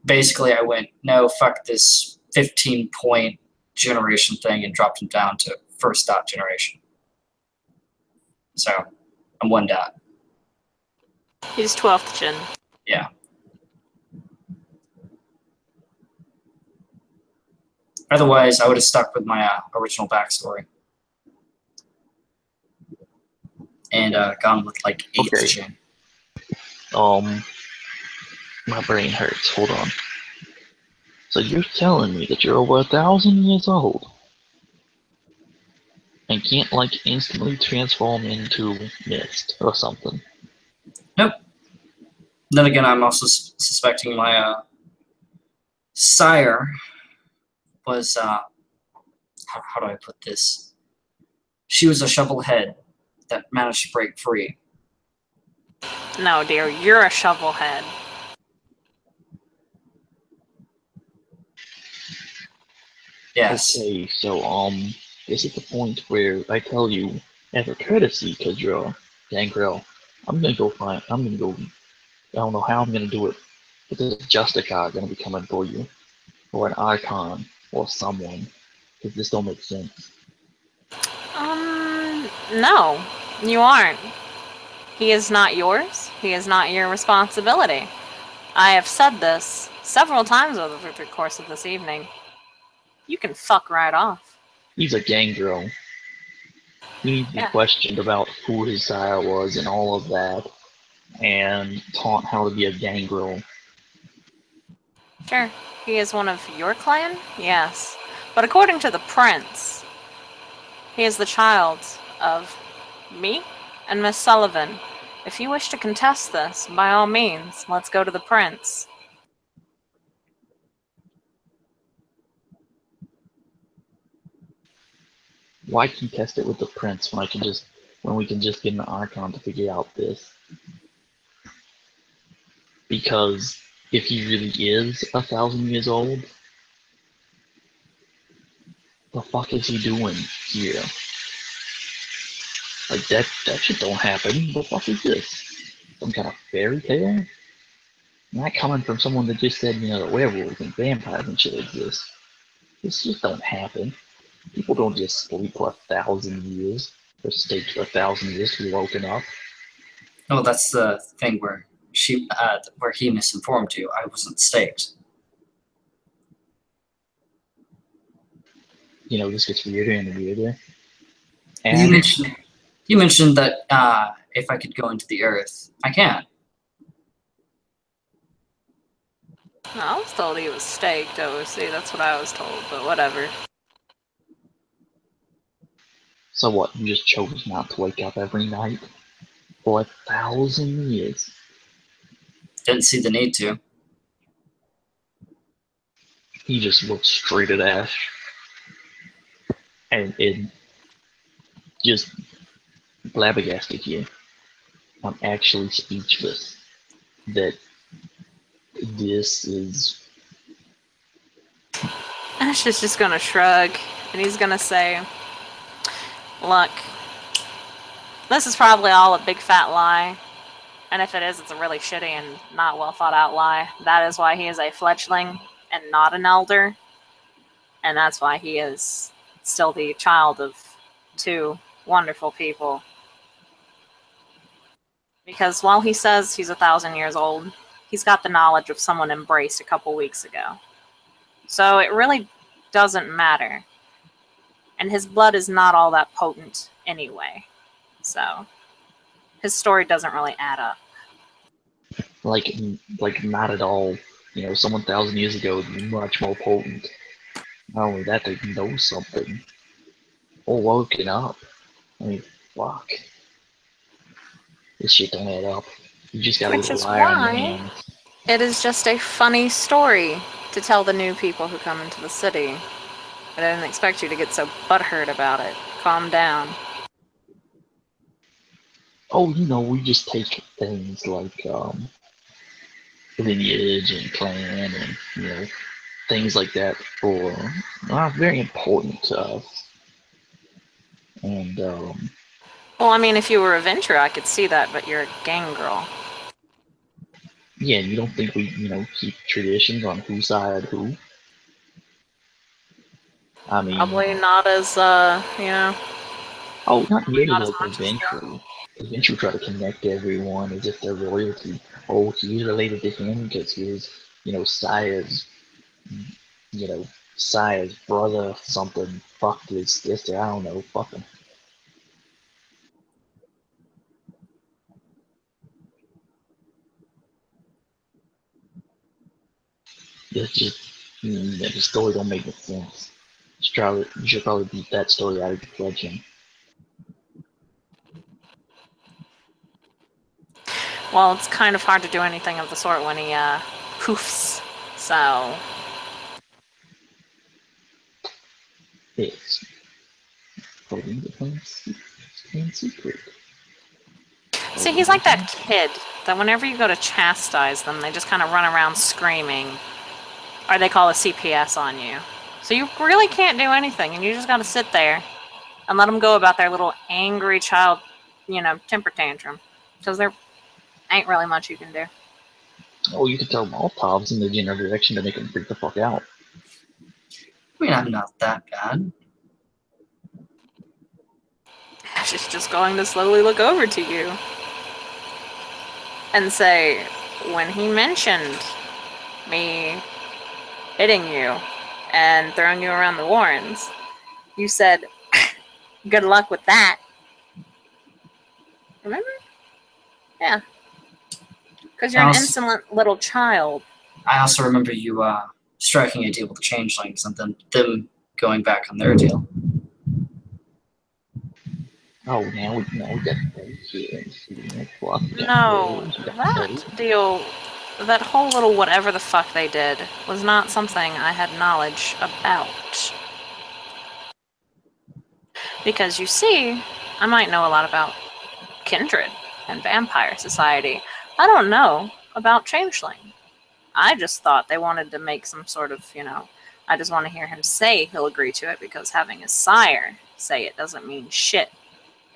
Basically, I went, no, fuck this 15-point generation thing and dropped him down to first dot generation. So, I'm 1 dot. He's 12th Jin. Yeah. Otherwise, I would have stuck with my original backstory. And gone with like 8th Okay. Jin. My brain hurts. Hold on. So you're telling me that you're over 1,000 years old and can't like instantly transform into mist or something? Nope. Then again, I'm also suspecting my sire was how do I put this? She was a shovelhead that managed to break free. No, dear, you're a shovelhead. Yes. Okay, so this is the point where I tell you, as a courtesy, because you're a gangrel, I'm gonna go, I don't know how I'm gonna do it, but there's a Justica gonna be coming for you, or an icon, or someone, because this don't make sense. No, you aren't. He is not yours. He is not your responsibility. I have said this several times over the course of this evening. You can fuck right off. He's a gangrel. He needs to be questioned about who his sire was and all of that, and taught how to be a gangrel. Sure, he is one of your clan, yes. But according to the prince, he is the child of me and Miss Sullivan. If you wish to contest this, by all means, let's go to the prince. Why contest it with the prince when we can just get an icon to figure out this? Because if he really is 1,000 years old, the fuck is he doing here? Like that shit don't happen. The fuck is this? Some kind of fairy tale? Not coming from someone that just said, that werewolves and vampires and shit exist. This just don't happen. People don't just sleep for 1,000 years, or stay for 1,000 years to be woken up. Oh, that's the thing where where he misinformed you. I wasn't staked. You know, this gets weirder and weirder. You And mentioned that if I could go into the earth, I can. No, I was told he was staked, OC. That's what I was told, but whatever. so what? You just chose not to wake up every night for 1,000 years. Didn't see the need to. He just looked straight at Ash, and it just flabbergasted you. I'm actually speechless that this is. Ash is just gonna shrug, and he's gonna say, look, this is probably all a big fat lie. And if it is, it's a really shitty and not well thought out lie. That is why he is a fledgling and not an elder. And that's why he is still the child of two wonderful people. Because while he says he's 1,000 years old, he's got the knowledge of someone embraced a couple weeks ago. So it really doesn't matter. And his blood is not all that potent anyway. So his story doesn't really add up. Like not at all. You know, someone 1,000 years ago would be much more potent. Not only that, they know something. Or woken up. I mean, fuck. This shit don't add up. You just got a Which little is liar on your why hands. it is just a funny story to tell the new people who come into the city. I didn't expect you to get so butthurt about it. Calm down. Oh, you know, we just take things like lineage and clan and you know things like that for very important to us. And Well, I mean, if you were a venturer, I could see that, but you're a gang girl. yeah, you don't think we keep traditions on whose side who? I mean, Probably not as, oh, not nearly not as like much as Adventure. Adventure try to connect everyone as if they're royalty. Oh, he's related to him because he's Sire's you know Sire's brother something. Fuck his sister. I don't know. Fuck him. It's just the story don't make any sense. You should probably beat that story out of the legend. Well, it's kind of hard to do anything of the sort when he, poofs. So, It's probably the plain secret. see, he's like that kid that whenever you go to chastise them, they just kind of run around screaming. Or they call a CPS on you. So you really can't do anything, and you just gotta sit there and let them go about their little angry child, temper tantrum. Because there ain't really much you can do. Oh, you could tell Molotovs in the general direction to make them freak the fuck out. I mean, I'm not that bad. She's just going to slowly look over to you and say, when he mentioned me hitting you and throwing you around the Warrens, you said, good luck with that. Remember? Yeah. Because you're an insolent little child. I also remember you striking a deal with the changelings and then them going back on their deal. Oh, now we got here. No, that deal, that whole little whatever the fuck they did, was not something I had knowledge about. Because you see, I might know a lot about kindred and vampire society. I don't know about changeling. I just thought they wanted to make some sort of, I just want to hear him say he'll agree to it because having his sire say it doesn't mean shit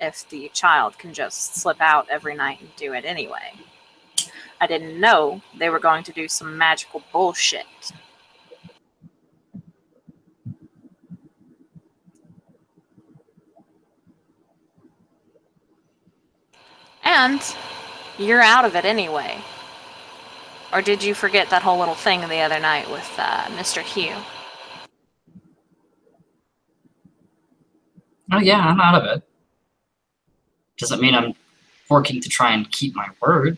if the child can just slip out every night and do it anyway. I didn't know they were going to do some magical bullshit. And You're out of it anyway. Or did you forget that whole little thing the other night with Mr. Hugh? Oh yeah, I'm out of it. Doesn't mean I'm working to try and keep my word.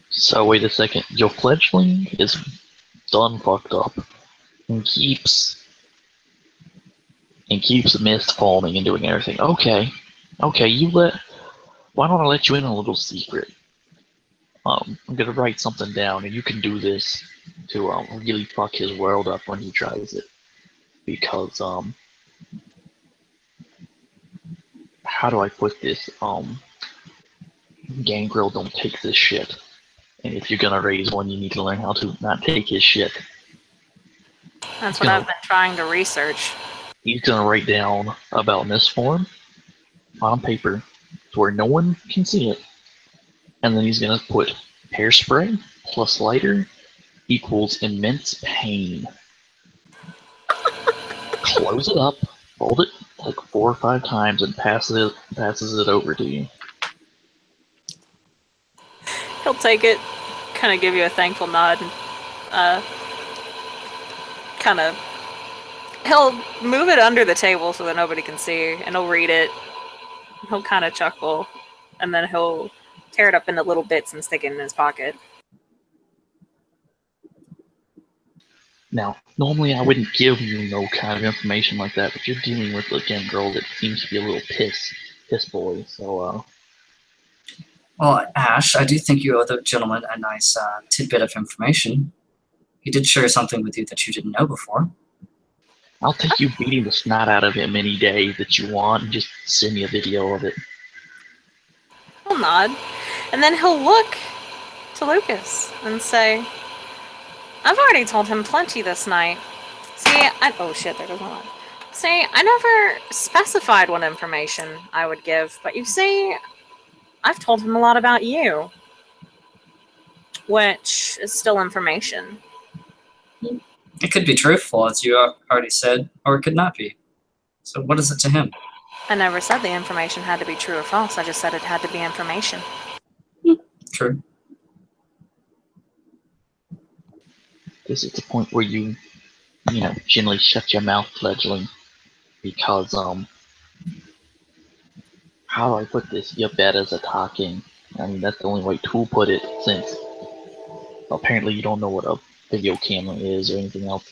So wait a second. Your fledgling is done fucked up and keeps mist forming and doing everything. Okay, why don't I let you in on a little secret? I'm gonna write something down, and you can do this to really fuck his world up when he tries it. Because how do I put this? Gangrel don't take this shit, and if you're gonna raise one, you need to learn how to not take his shit. That's what I've been trying to research. He's gonna write down about mist form on paper, to where no one can see it, and then he's gonna put hairspray plus lighter equals immense pain. Close it up, fold it like 4 or 5 times, and passes it over to you. He'll take it, kind of give you a thankful nod, and he'll move it under the table so that nobody can see, and he'll read it. He'll kind of chuckle, and then he'll tear it up into little bits and stick it in his pocket. Now, normally I wouldn't give you no kind of information like that, but you're dealing with, again, girl that seems to be a little piss boy, so, Well, Ash, I do think you owe the gentleman a nice tidbit of information. He did share something with you that you didn't know before. I'll take you beating the snot out of him any day that you want, and just send me a video of it. He'll nod, and then he'll look to Lucas and say, I've already told him plenty this night. See, oh shit, there goes my line. See, I never specified what information I would give, but you see, I've told him a lot about you. Which is still information. It could be truthful, as you already said, or it could not be. So what is it to him? I never said the information had to be true or false. I just said it had to be information. True. This is the point where you generally shut your mouth, fledgling, because, how do I put this? You're bad as a talking. I mean, that's the only way to put it, since apparently you don't know what a video camera is or anything else.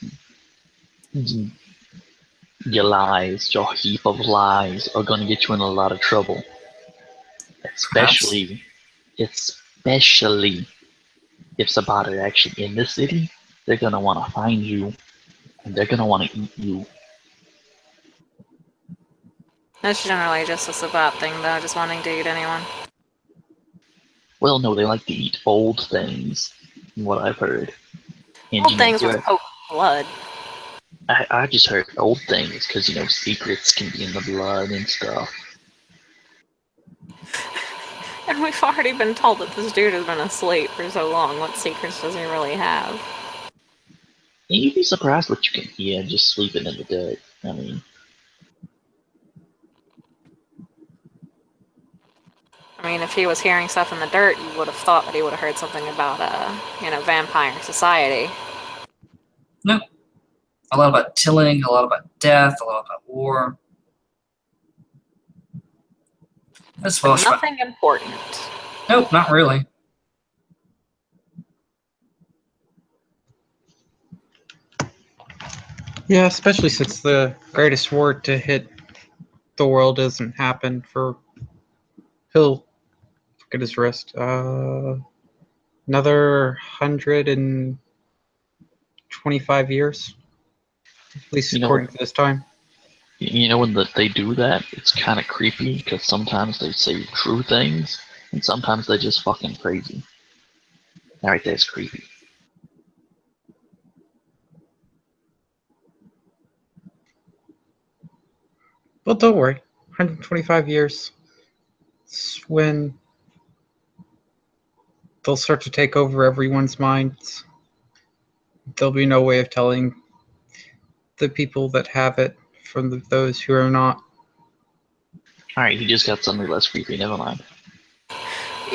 Your lies, your heap of lies, are gonna get you in a lot of trouble. Especially if somebody actually in the city, they're gonna want to find you, and they're gonna want to eat you. That's generally just a Sabat thing, though, just wanting to eat anyone. Well, no, they like to eat old things, from what I've heard. And, Old things with potent blood. I just heard old things, because, secrets can be in the blood and stuff. And we've already been told that this dude has been asleep for so long. What secrets does he really have? And you'd be surprised what you can hear just sleeping in the dirt. I mean... if he was hearing stuff in the dirt, you would have thought that he would have heard something about, vampire society. No. A lot about tilling, a lot about death, a lot about war. As well, nothing important. Nope, not really. Yeah, especially since the greatest war to hit the world hasn't happened for... He'll get his wrist. Another 125 years. At least according to this time. When they do that, it's kind of creepy, because sometimes they say true things, and sometimes they're just fucking crazy. That right there's creepy. Well, don't worry. 125 years. It's when they'll start to take over everyone's minds. There'll be no way of telling the people that have it from those who are not. Alright, he just got something less creepy, never mind.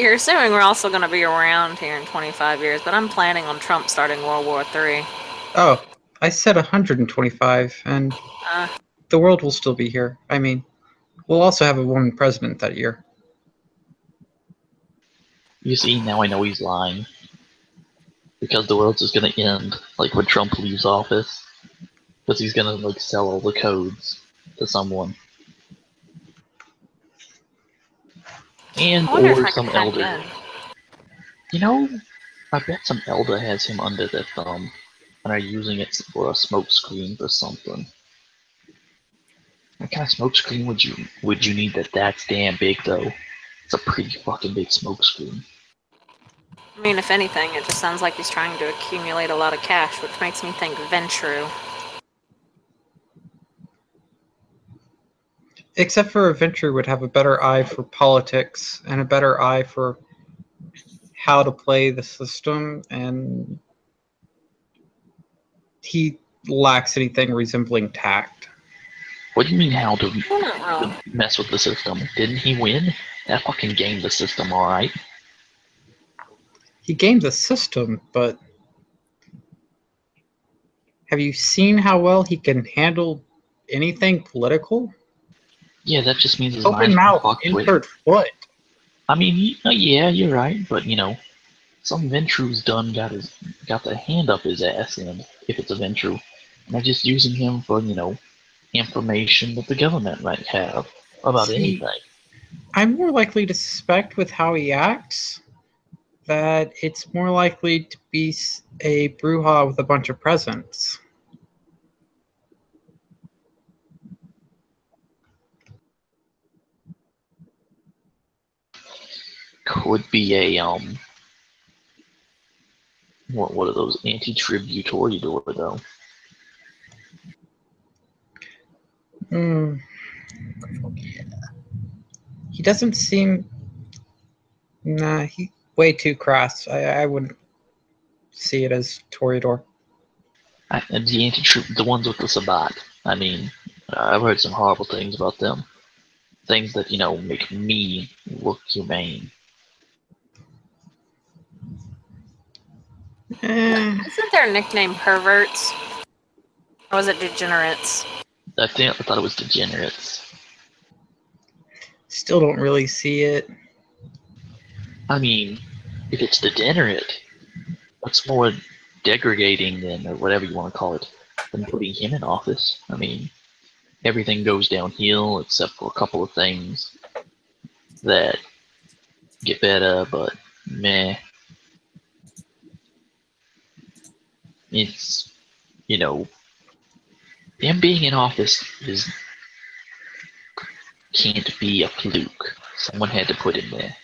You're assuming we're also going to be around here in 25 years, but I'm planning on Trump starting World War III. Oh, I said 125, and the world will still be here. I mean, we'll also have a woman president that year. You see, now I know he's lying. Because the world's just gonna end, like, when Trump leaves office. Because he's gonna, like, sell all the codes to someone. And, I wonder if or I can some hack elder. in. You know, I bet some elder has him under their thumb and are using it for a smoke screen for something. What kind of smoke screen would you need that's damn big though? It's a pretty fucking big smoke screen. I mean, if anything, it just sounds like he's trying to accumulate a lot of cash, which makes me think Ventru. Except for Venture would have a better eye for politics and a better eye for how to play the system, and he lacks anything resembling tact. What do you mean how to You're not wrong. mess with the system? Didn't he win? That fucking gamed the system, alright? He gamed the system, but have you seen how well he can handle anything political? Yeah, that just means his Open mind's mouth, fucked with. insert foot. I mean, yeah, you're right, but some Ventru's done got the hand up his ass, and if it's a Ventru, and they're just using him for information that the government might have about See, anything. I'm more likely to suspect with how he acts that it's more likely to be a brouhaha with a bunch of presents. Could be a what are those anti-tributory door though? He doesn't seem. Nah, he way too crass. I wouldn't see it as Toreador. The ones with the Sabbat. I mean, I've heard some horrible things about them. Things that make me look humane. Isn't their nickname perverts? Or was it degenerates? I thought it was degenerates. Still don't really see it. I mean, if it's degenerate, what's more degrading than, or whatever you want to call it, than putting him in office? I mean, everything goes downhill except for a couple of things that get better, but meh. It's, him being in office can't be a fluke. Someone had to put him there.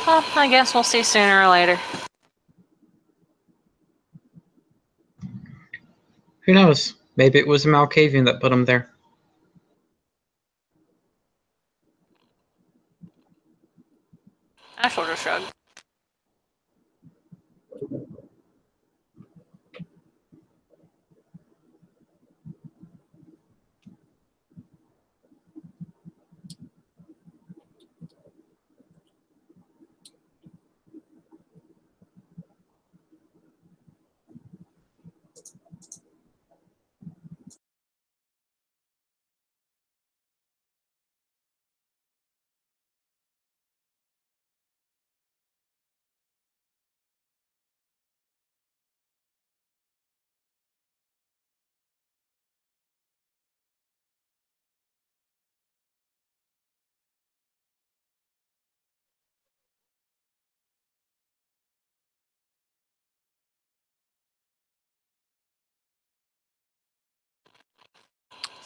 Well, I guess we'll see sooner or later. Who knows? Maybe it was a Malkavian that put him there. Ash will just shrug.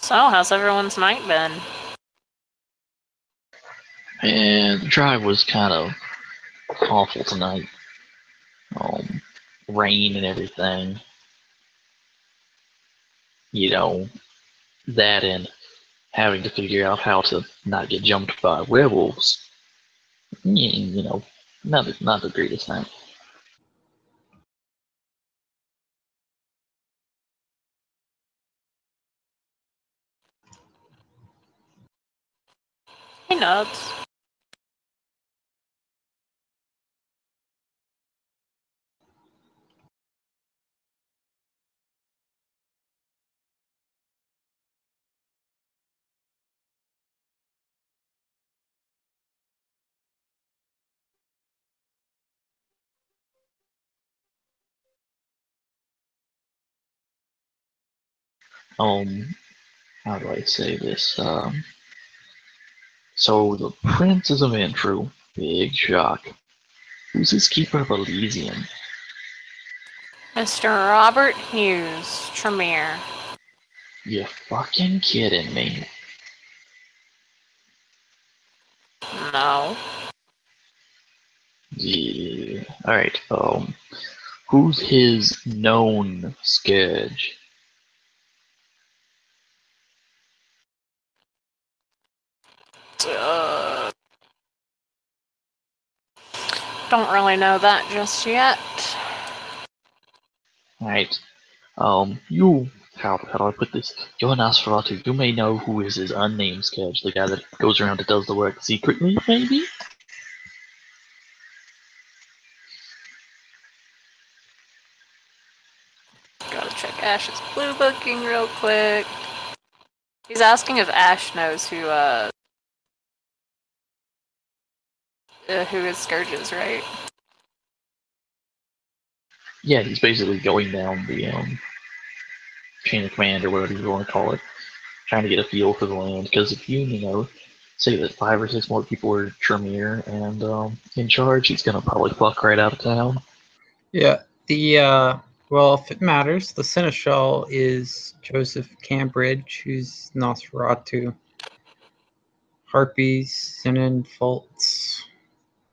So, how's everyone's night been? And the drive was kind of awful tonight. Rain and everything. That and having to figure out how to not get jumped by werewolves. Not the greatest night. Hey, Nubs. How do I say this? So the Princess of Antru, big shock. Who's his keeper of Elysium? Mr. Robert Hughes, Tremere. You fucking kidding me? No. Yeah. Alright, who's his known scourge? Don't really know that just yet. Alright, how do I put this? You're Nosferatu, you may know who is his unnamed scourge, the guy that goes around and does the work secretly, maybe? Gotta check Ash's blue booking real quick. He's asking if Ash knows who his Scourge is, right? Yeah, he's basically going down the chain of command or whatever you want to call it, trying to get a feel for the land. Because if you say that 5 or 6 more people are Tremere and in charge, he's gonna probably fuck right out of town. Yeah. Well, if it matters, the Seneschal is Joseph Cambridge, who's Nosferatu. Harpies, Sinan, Fultz,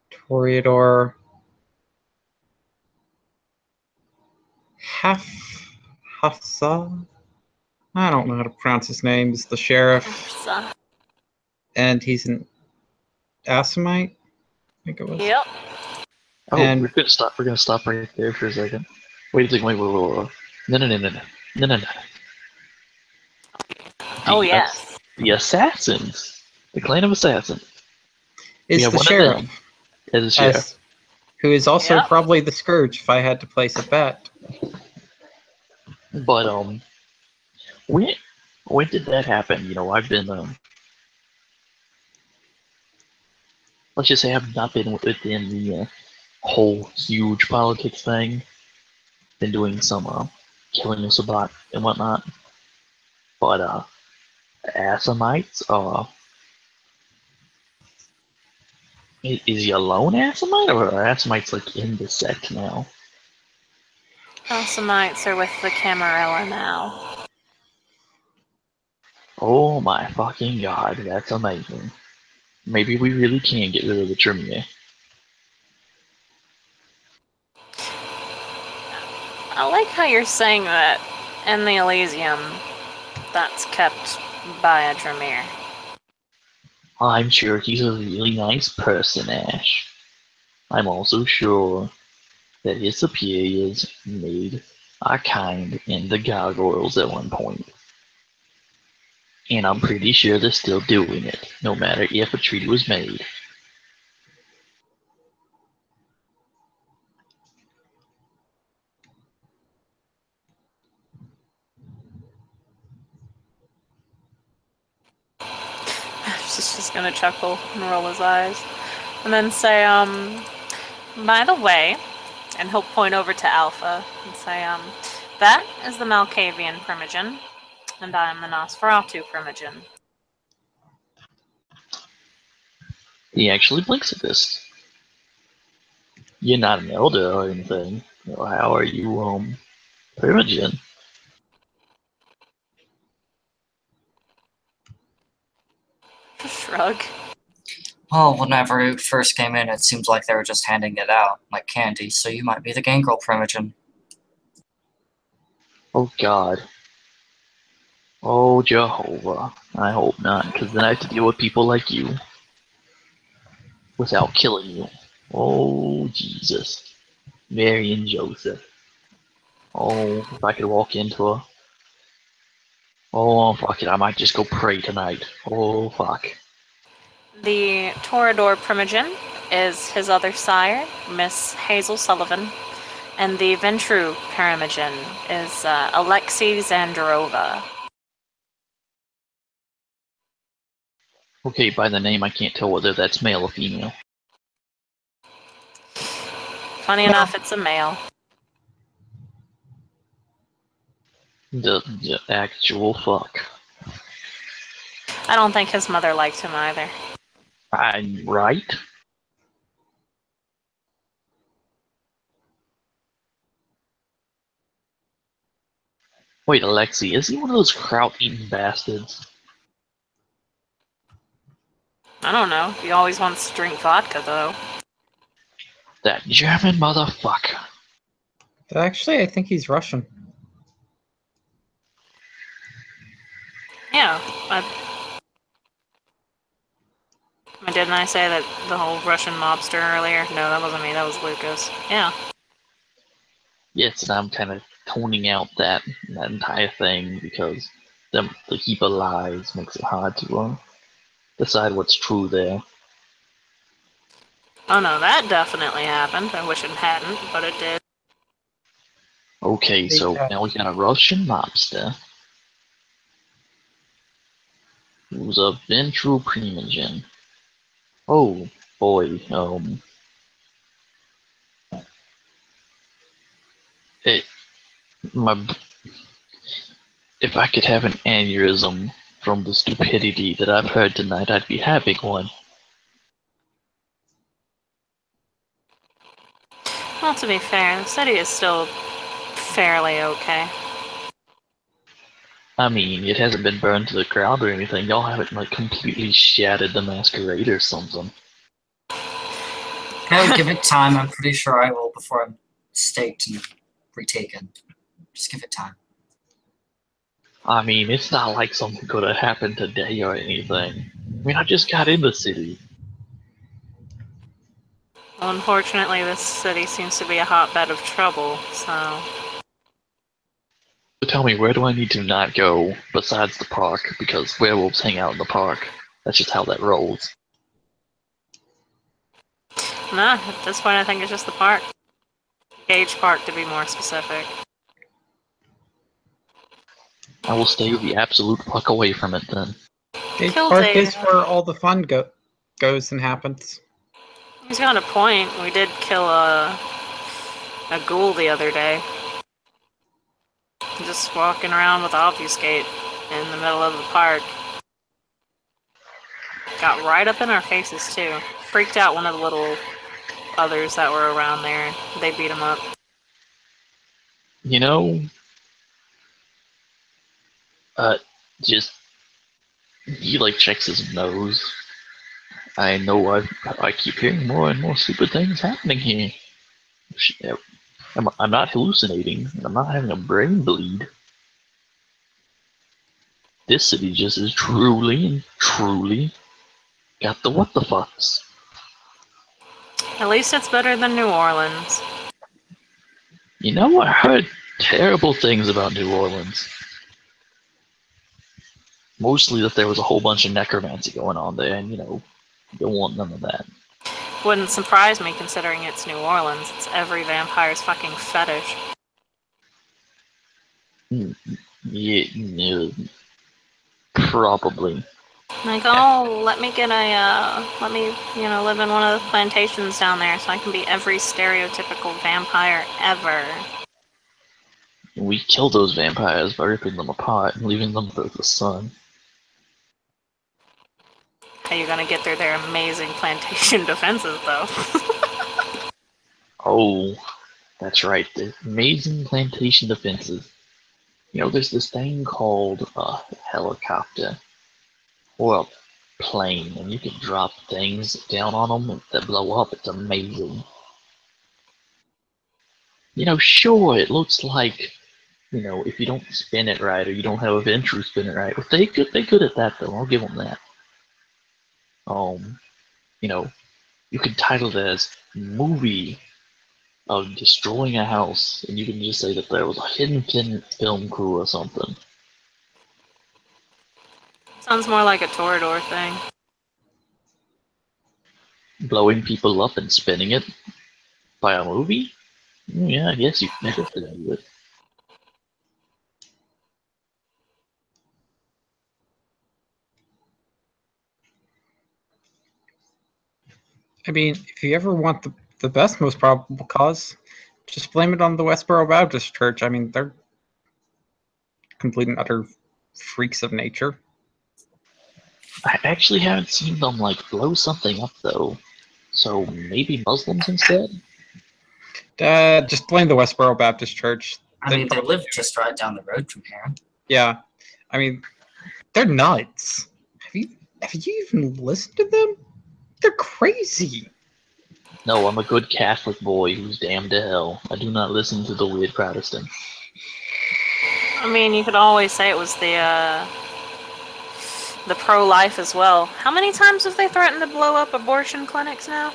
Toreador, Hafsa. I don't know how to pronounce his name. Is the sheriff, and he's an Assamite. I think it was. Yep. Oh, And we're gonna stop. We're gonna stop right there for a second. Wait a second. Wait. No. Oh, yes. The assassins, the clan of assassins. is have the one of them sheriff, as a sheriff. who is also Yep. probably the Scourge if I had to place a bet. But when did that happen? I've been let's just say I've not been within the whole huge politics thing. Been doing some killing of Sabat and whatnot. But Assamites, is he a lone Assamite or are Assamites like in the sect now? Assamites are with the Camarilla now. Oh my fucking god, that's amazing. Maybe we really can get rid of the Tremere. I like how you're saying that in the Elysium, that's kept by a Tremere. I'm sure he's a really nice person, Ash. I'm also sure that his superiors made our kind into gargoyles at one point. And I'm pretty sure they're still doing it, no matter if a treaty was made. He's just gonna chuckle and roll his eyes. And then say, by the way, and he'll point over to Alpha and say, that is the Malkavian Primogen, and I am the Nosferatu Primogen. He actually blinks at this. You're not an elder or anything. How are you, Primogen? Shrug. Well, whenever it first came in, it seems like they were just handing it out like candy, so you might be the Gangrel Primogen. Oh god. Oh Jehovah. I hope not, because then I have to deal with people like you. Without killing you. Oh Jesus. Mary and Joseph. Oh, if I could walk into a... Oh, fuck it, I might just go pray tonight. Oh, fuck. The Toreador Primogen is his other sire, Miss Hazel Sullivan, and the Ventru Parimogen is Alexei Zandarova. Okay, by the name, I can't tell whether that's male or female. Funny enough, it's a male. The actual fuck. I don't think his mother liked him either. I'm right. Wait, Alexi, is he one of those kraut-eating bastards? I don't know. He always wants to drink vodka, though. That German motherfucker. Actually, I think he's Russian. Yeah. Didn't I say that the whole Russian mobster earlier? No, that wasn't me. That was Lucas. Yeah. Yes, and I'm kind of toning out that entire thing because the heap of lies makes it hard to decide what's true there. Oh no, that definitely happened. I wish it hadn't, but it did. Okay, so Yeah. now we got a Russian mobster who's a ventral primogen. Oh boy, it, my, if I could have an aneurysm from the stupidity that I've heard tonight, I'd be having one. Well, to be fair, the city is still fairly okay. I mean, it hasn't been burned to the ground or anything. Y'all haven't like completely shattered the masquerade or something. I would give it time. I'm pretty sure I will before I'm staked and retaken. Just give it time. I mean, it's not like something could have happened today or anything. I mean, I just got in the city. Well, unfortunately, this city seems to be a hotbed of trouble, so... So tell me, where do I need to not go besides the park? Because werewolves hang out in the park. That's just how that rolls. Nah, at this point I think it's just the park. Gage Park, to be more specific. I will stay the absolute fuck away from it then. Gage Killed Park a- is where all the fun goes and happens. He's got a point. We did kill a ghoul the other day. Just walking around with Obfuscate in the middle of the park. Got right up in our faces, too. Freaked out one of the little others that were around there. They beat him up. You know, just he like checks his nose. I know I keep hearing more and more stupid things happening here. I'm not hallucinating. I'm not having a brain bleed. This city just is truly and truly got the what the fucks. At least it's better than New Orleans. You know, I heard terrible things about New Orleans. Mostly that there was a whole bunch of necromancy going on there, and you know, you don't want none of that. Wouldn't surprise me considering it's New Orleans. It's every vampire's fucking fetish. Yeah, probably. Like, oh, let me live in one of the plantations down there so I can be every stereotypical vampire ever. We kill those vampires by ripping them apart and leaving them for the sun. How you gonna get through their amazing plantation defenses, though? Oh, that's right. The amazing plantation defenses. You know, there's this thing called a helicopter or a plane, and you can drop things down on them that blow up. It's amazing. You know, sure, it looks like, you know, if you don't spin it right or you don't have a Ventru spin it right, but they're good at that though. I'll give them that. You know, you could title it as movie of destroying a house, and you can just say that there was a hidden film crew or something. Sounds more like a Toreador thing. blowing people up and spinning it by a movie? Yeah, I guess you can get to do it. I mean, if you ever want the best, most probable cause, just blame it on the Westboro Baptist Church. I mean, they're complete and utter freaks of nature. I actually haven't seen them like blow something up though. So maybe Muslims instead? Just blame the Westboro Baptist Church. I mean, they live just right down the road from here. Yeah, I mean, they're nuts. Have you even listened to them? They're crazy. No, I'm a good Catholic boy who's damned to hell. I do not listen to the weird Protestant. I mean, you could always say it was the pro-life as well. How many times have they threatened to blow up abortion clinics now?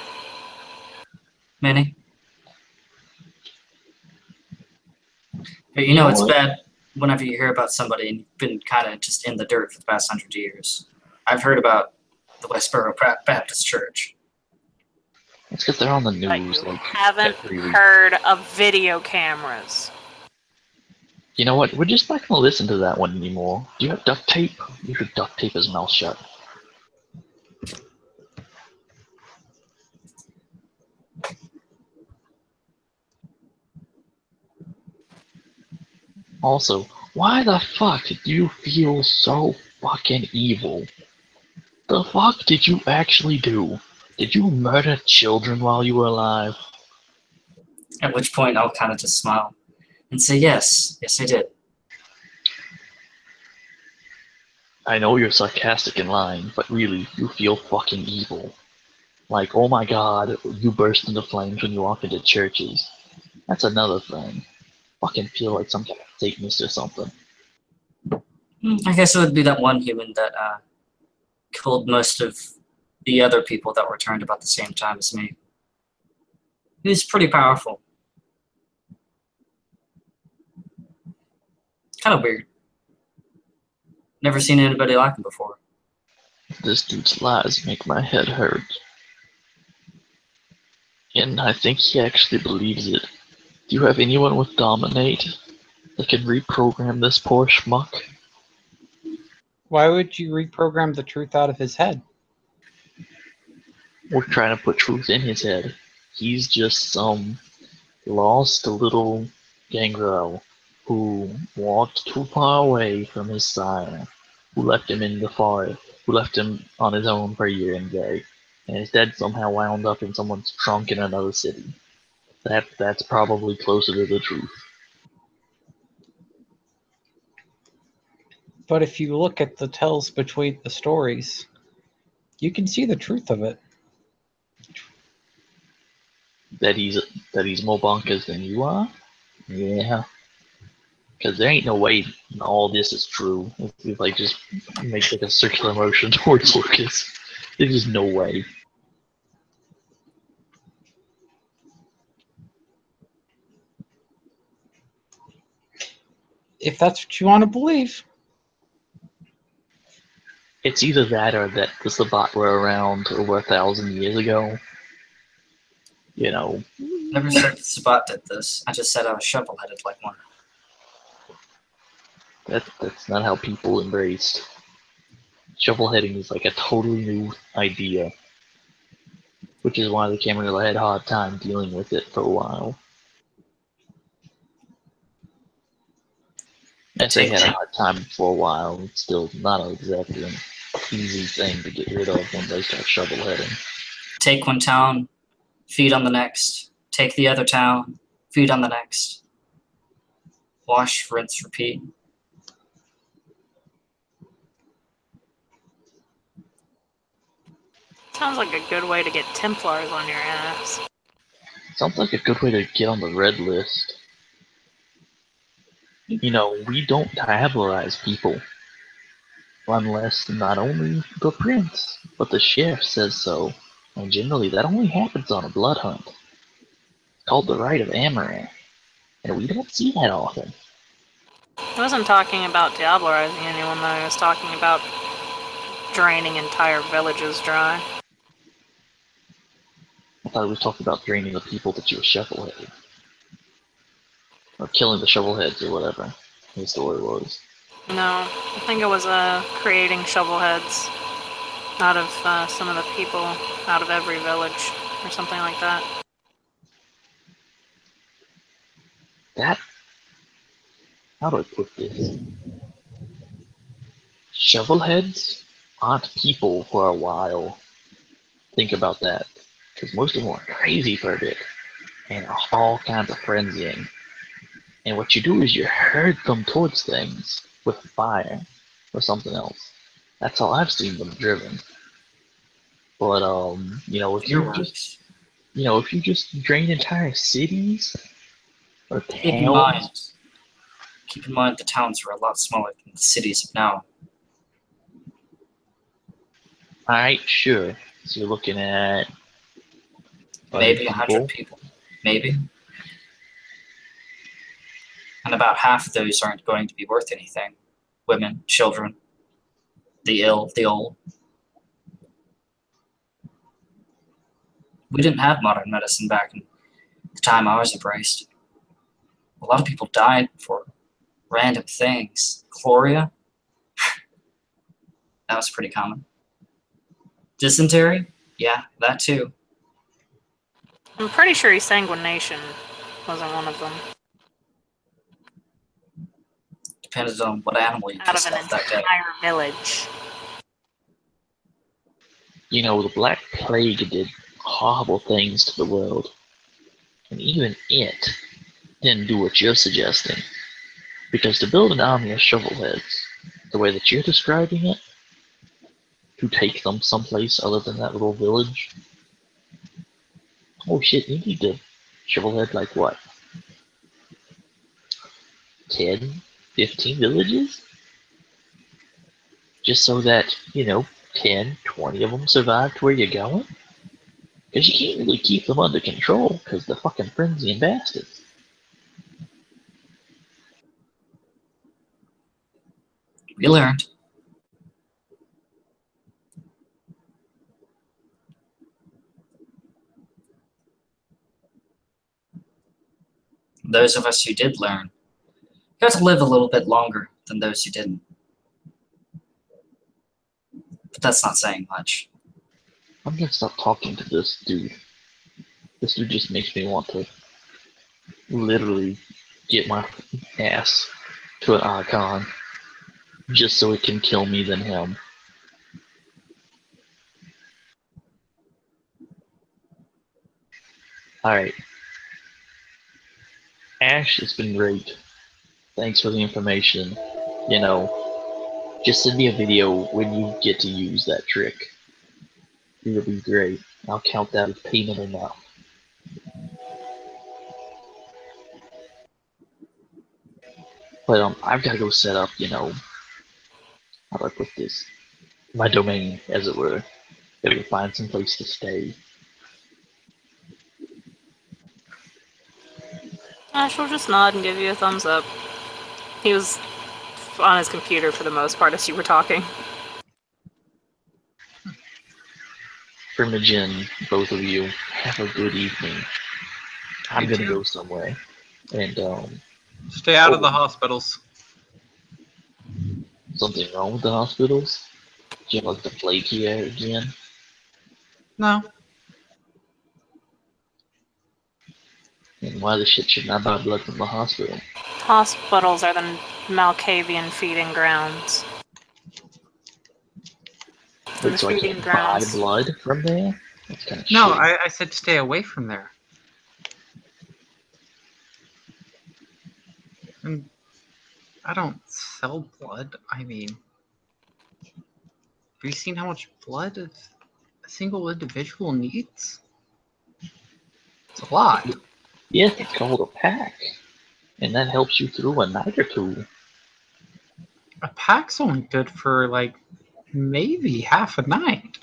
Many. But you know it's bad whenever you hear about somebody and you've been kind of just in the dirt for the past 100 years. I've heard about the Westboro Baptist Church. It's because they're on the But news. you Like, haven't every week. heard of video cameras. You know what? We're just not going to listen to that one anymore. Do you have duct tape? You should duct tape his mouth shut. Also, why the fuck did you feel so fucking evil? The fuck did you actually do? Did you murder children while you were alive? At which point I'll kind of just smile and say, yes, I did. I know you're sarcastic and lying, but really, you feel fucking evil. Like, oh my god, you burst into flames when you walk into churches. That's another thing. Fucking feel like some kind of Satanist or something. I guess it would be that one human that killed most of the other people that were turned about the same time as me. He's pretty powerful. Kind of weird. Never seen anybody like him before. This dude's lies make my head hurt. And I think he actually believes it. Do you have anyone with Dominate that can reprogram this poor schmuck? Why would you reprogram the truth out of his head? We're trying to put truth in his head. He's just some lost little gangrel who walked too far away from his sire, who left him in the forest, who left him on his own for a year and day, and his dad somehow wound up in someone's trunk in another city. That's probably closer to the truth. But if you look at the tells between the stories, you can see the truth of it. That he's more bonkers than you are? Yeah. Because there ain't no way all this is true. If you like just make like a circular motion towards Lucas, there's just no way. If that's what you want to believe. It's either that or that the Sabbat were around over 1,000 years ago. You know, Never said the Sabbat did this. I just said I was shovel-headed like one. that's not how people embraced. Shovelheading is like a totally new idea, which is why the Camarilla had a hard time dealing with it for a while. As they had a hard time for a while, it's still not exactly an easy thing to get rid of when they start shovelheading. Take one town, feed on the next. Take the other town, feed on the next. Wash, rinse, repeat. Sounds like a good way to get Templars on your ass. Sounds like a good way to get on the red list. You know, we don't tabularize people unless not only the prince, but the sheriff says so. And generally that only happens on a blood hunt. It's called the Rite of Amaranth. And we don't see that often. I wasn't talking about diablerizing anyone, though. I was talking about draining entire villages dry. I thought we were talking about draining the people that you were shovelheaded. Or killing the shovelheads or whatever the story was. No, I think it was creating shovelheads out of some of the people out of every village or something like that. That, how do I put this? Shovelheads aren't people for a while. Think about that. Because most of them are crazy for a bit. And are all kinds of frenzying. And what you do is you herd them towards things with fire or something else. That's how I've seen them driven. But if you just drain entire cities or towns. Keep in mind the towns are a lot smaller than the cities now. Alright, sure. So you're looking at Maybe 100 people. Maybe. And about half of those aren't going to be worth anything. Women, children, the ill, the old. We didn't have modern medicine back in the time I was embraced. A lot of people died for random things. Chloria? That was pretty common. Dysentery? Yeah, that too. I'm pretty sure sanguination wasn't one of them. Depended on what animal you Out of pissed an off that day. entire village. The Black Plague did horrible things to the world. And even it didn't do what you're suggesting. Because to build an army of shovelheads, the way that you're describing it, to take them someplace other than that little village, oh shit, you need to shovelhead like what? 10, 15 villages? Just so that, 10, 20 of them survive to where you're going? Because you can't really keep them under control, because they're fucking frenzying bastards. We learned. Those of us who did learn got to live a little bit longer than those who didn't. But that's not saying much. I'm gonna stop talking to this dude. This dude just makes me want to literally get my ass to an icon just so it can kill me than him. Alright. Ash, it's been great. Thanks for the information. Just send me a video when you get to use that trick. It'll be great. I'll count that as payment enough. But I've got to go set up, how do I put this? My domain, as it were. Gotta find some place to stay. Ash will just nod and give you a thumbs up. He was on his computer for the most part as you were talking. Primogen, both of you, have a good evening. I'm gonna go somewhere. And, Stay out of the hospitals. something wrong with the hospitals? Do you have like the plague here again? No. And why the shit should not buy blood from the hospital? Hospitals are the Malkavian feeding grounds. Wait, so I can't buy blood from there? That's kind of No, shitty. I said stay away from there. And I don't sell blood. I mean, have you seen how much blood a single individual needs? It's a lot. Yes, it's called a pack. And that helps you through a night or two. A pack's only good for, like, maybe half a night.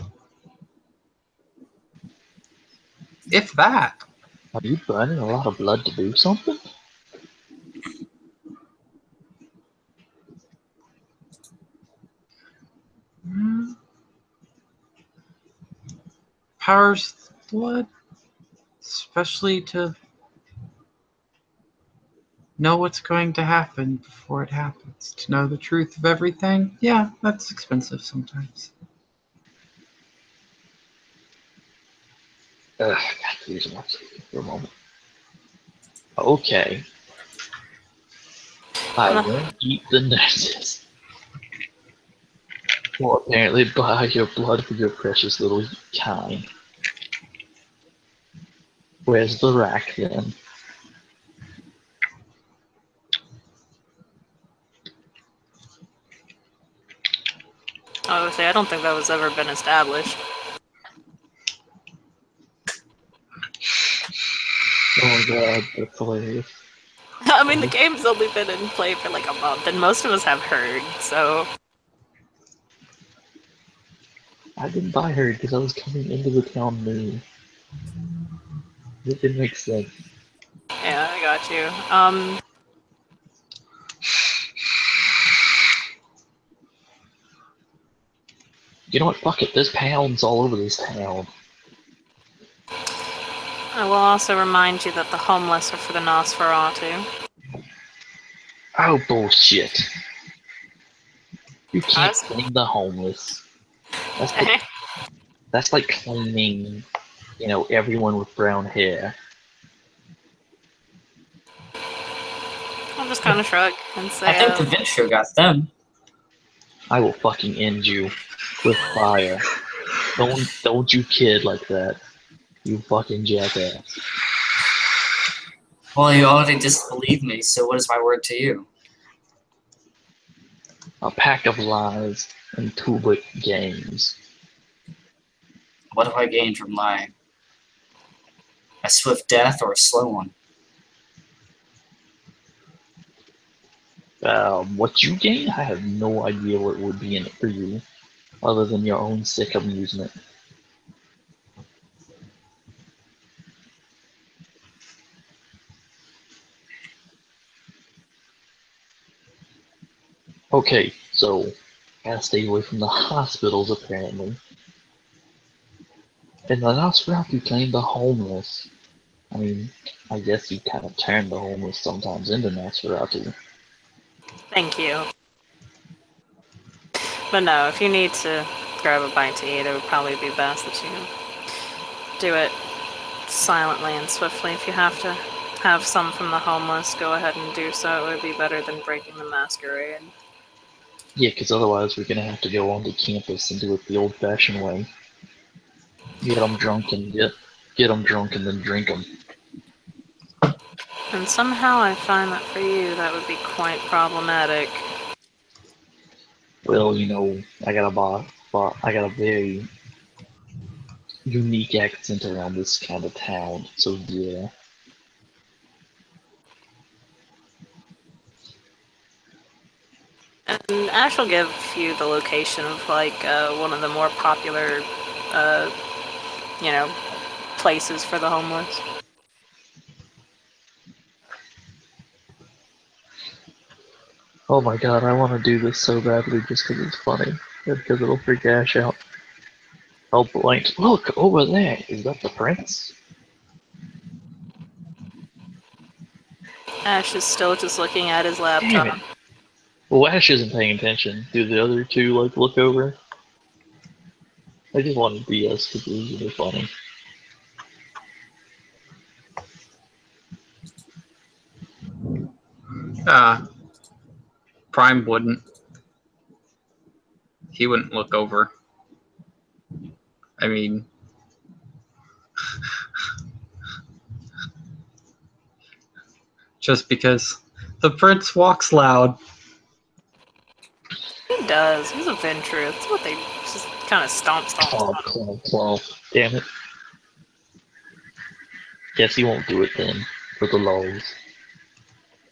If that. Are you burning a lot of blood to do something? Powers blood? Especially to know what's going to happen before it happens. To know the truth of everything, yeah, that's expensive sometimes. God, please watch it for a moment. Okay. I won't eat the nurses. Well, apparently buy your blood for your precious little kind. Where's the rack then? Obviously, I don't think that was ever been established. Oh my god, that's hilarious. I mean, the game's only been in play for like a month, and most of us have heard, so... I didn't buy her because I was coming into the town new. It didn't make sense. Yeah, I got you. You know what? Fuck it. There's pounds all over this town. I will also remind you that the homeless are for the Nosferatu. Oh, bullshit. You can't Us? claim the homeless. That's like claiming, you know, everyone with brown hair. I'll just kind of shrug and say, I think the Venture got them. I will fucking end you with fire. Don't you kid like that. You fucking jackass. Well, you already disbelieved me, so what is my word to you? A pack of lies and 2-bit games. What have I gained from lying? A swift death or a slow one? What you gain? I have no idea what would be in it for you, other than your own sick amusement. Okay, so gotta stay away from the hospitals apparently. And the Nosferatu claimed the homeless. I mean, I guess you kind of turn the homeless sometimes into Nosferatu. thank you. But no, if you need to grab a bite to eat, it would probably be best that you do it silently and swiftly. If you have to have some from the homeless, go ahead and do so. It would be better than breaking the masquerade. Yeah, because otherwise we're gonna have to go onto campus and do it the old-fashioned way. Get them drunk and get them drunk and then drink them. And somehow I find that for you, that would be quite problematic. Well, you know, I got a very unique accent around this kind of town, so yeah. And Ash will give you the location of like one of the more popular, you know, places for the homeless. Oh my god, I want to do this so badly just because it's funny. And because it'll freak Ash out. I'll blank. Look, over there! Is that the prince? Ash is still just looking at his Damn laptop. it! Well, Ash isn't paying attention. Do the other two, like, look over? I just wanted BS because it was really funny. Prime wouldn't. He wouldn't look over. I mean, just because the prince walks loud. He does. He's a venture. That's what they just kind of stomp. Clomp. Damn it. Guess he won't do it then, for the lols.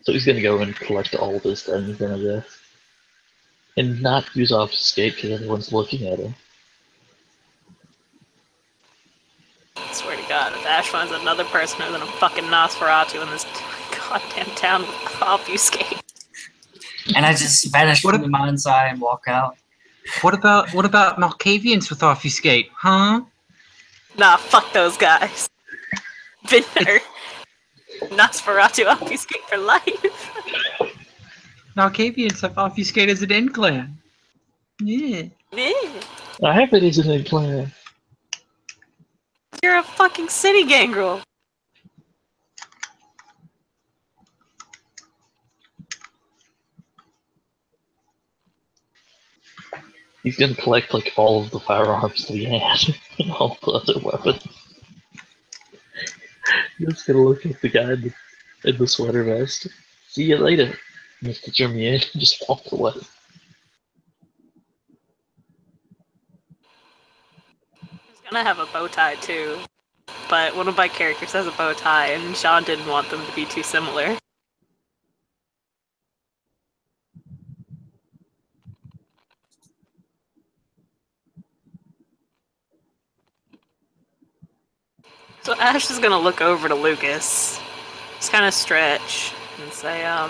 So he's gonna go and collect all this things then, I guess. And not use obfuscate because everyone's looking at him. I swear to God, if Ash finds another person other than a fucking Nosferatu in this goddamn town with obfuscate. And I just vanish What from the mind's eye and walk out. What about Malkavians with obfuscate, huh? Nah, fuck those guys. Been there. Nosferatu obfuscate for life. Now Cavians have obfuscated as an in-clan. Yeah. I have it as an clan. You're a fucking city gangrel. He's gonna collect like all of the firearms that he had and all the other weapons. He's gonna look at the guy in the sweater vest. See you later, Mr. Jermier. Just walk away. He's gonna have a bow tie too. But one of my characters has a bow tie, and Sean didn't want them to be too similar. So Ash is gonna look over to Lucas, just kind of stretch, and say, well,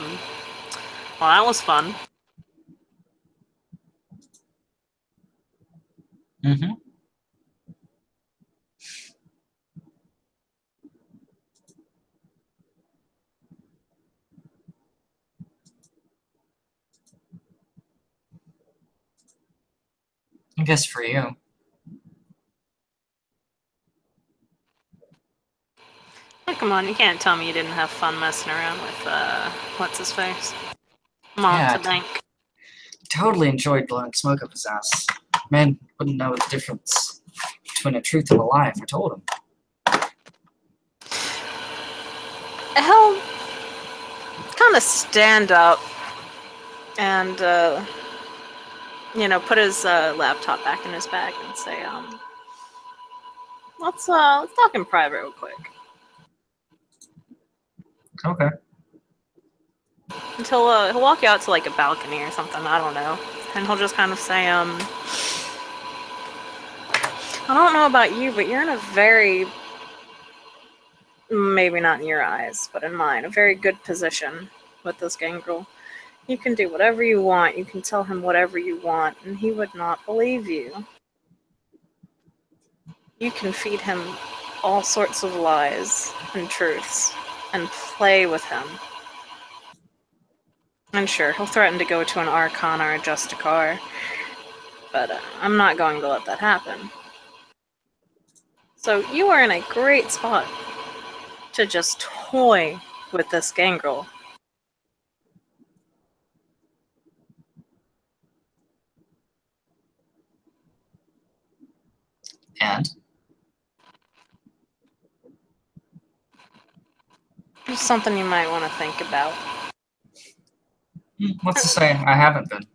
that was fun. Mm-hmm. I guess for you. Oh, come on, you can't tell me you didn't have fun messing around with, what's his face? Yeah, Montebank. Totally enjoyed blowing smoke up his ass. Man wouldn't know the difference between a truth and a lie if I told him. He'll kind of stand up and, you know, put his laptop back in his bag and say, let's talk in private real quick. Okay. Until he'll walk you out to like a balcony or something, I don't know. And he'll just kind of say, I don't know about you, but you're in a very, maybe not in your eyes, but in mine, a very good position with this gangrel. You can do whatever you want, you can tell him whatever you want, and he would not believe you. You can feed him all sorts of lies and truths, and play with him. And sure, he'll threaten to go to an Archon or a Justicar, but I'm not going to let that happen. So you are in a great spot to just toy with this gangrel. And? Just something you might want to think about. What's to say I haven't been?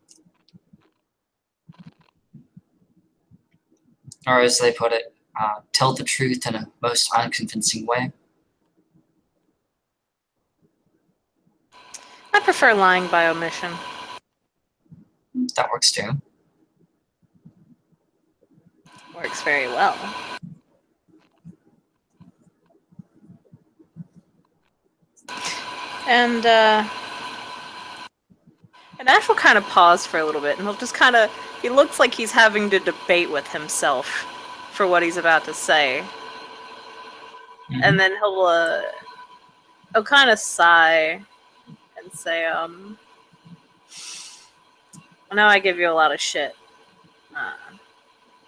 Or as they put it, tell the truth in a most unconvincing way. I prefer lying by omission. That works too. Works very well. And Ash will kind of pause for a little bit, and he'll just kind of, he looks like he's having to debate with himself for what he's about to say. Mm-hmm. And then he'll kind of sigh and say, I know I give you a lot of shit.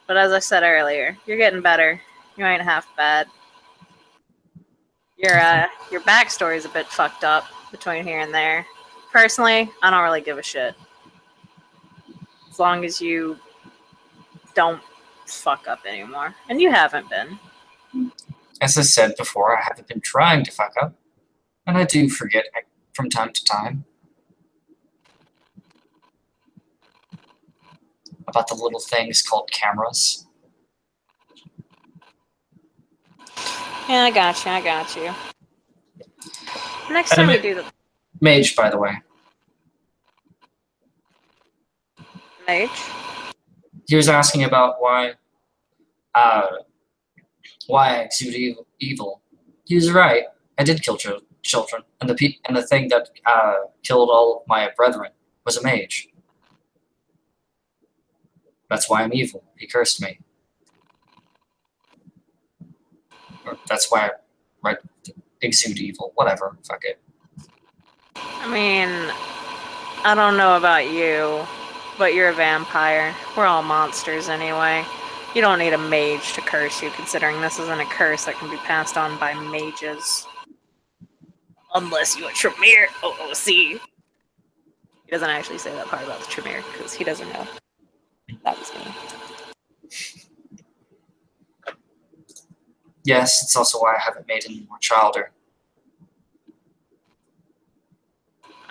But as I said earlier, you're getting better. You ain't half bad. Your backstory is a bit fucked up between here and there. Personally, I don't really give a shit. As long as you don't fuck up anymore. And you haven't been. As I said before, I haven't been trying to fuck up. And I do forget from time to time. About the little things called cameras. Yeah, I got you. Next time you do the Mage, by the way. mage. He was asking about why I exude evil. He was right. I did kill children, and the thing that killed all of my brethren was a mage. That's why I'm evil. He cursed me. Or that's why right? Exude evil, whatever. Fuck it. I mean, I don't know about you, but you're a vampire. We're all monsters anyway. You don't need a mage to curse you, considering this isn't a curse that can be passed on by mages. Unless you a Tremere OOC. He doesn't actually say that part about the Tremere, because he doesn't know. That was me. Yes, it's also why I haven't made any more childer.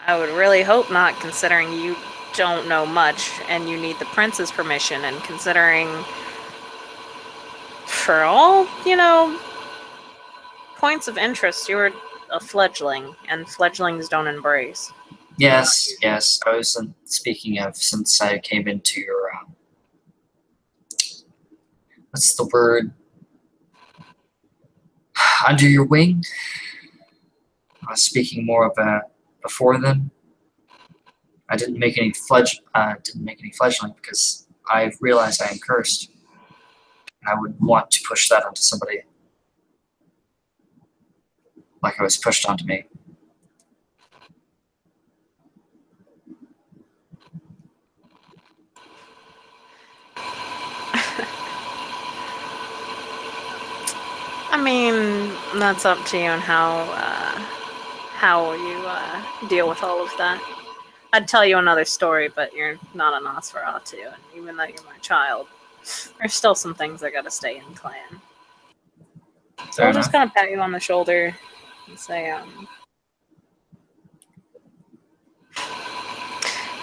I would really hope not, considering you don't know much, and you need the prince's permission, and considering, for all, points of interest, you're a fledgling, and fledglings don't embrace. Yes, yes. I was speaking of since I came into your what's the word? Under your wing. I was speaking more of before then. I didn't make any fledgling because I realized I am cursed, and I would want to push that onto somebody like I was pushed onto me. I mean, that's up to you and how you deal with all of that. I'd tell you another story, but you're not a Nosferatu, and even though you're my child, there's still some things that gotta stay in clan. So I'll just kind of pat you on the shoulder and say,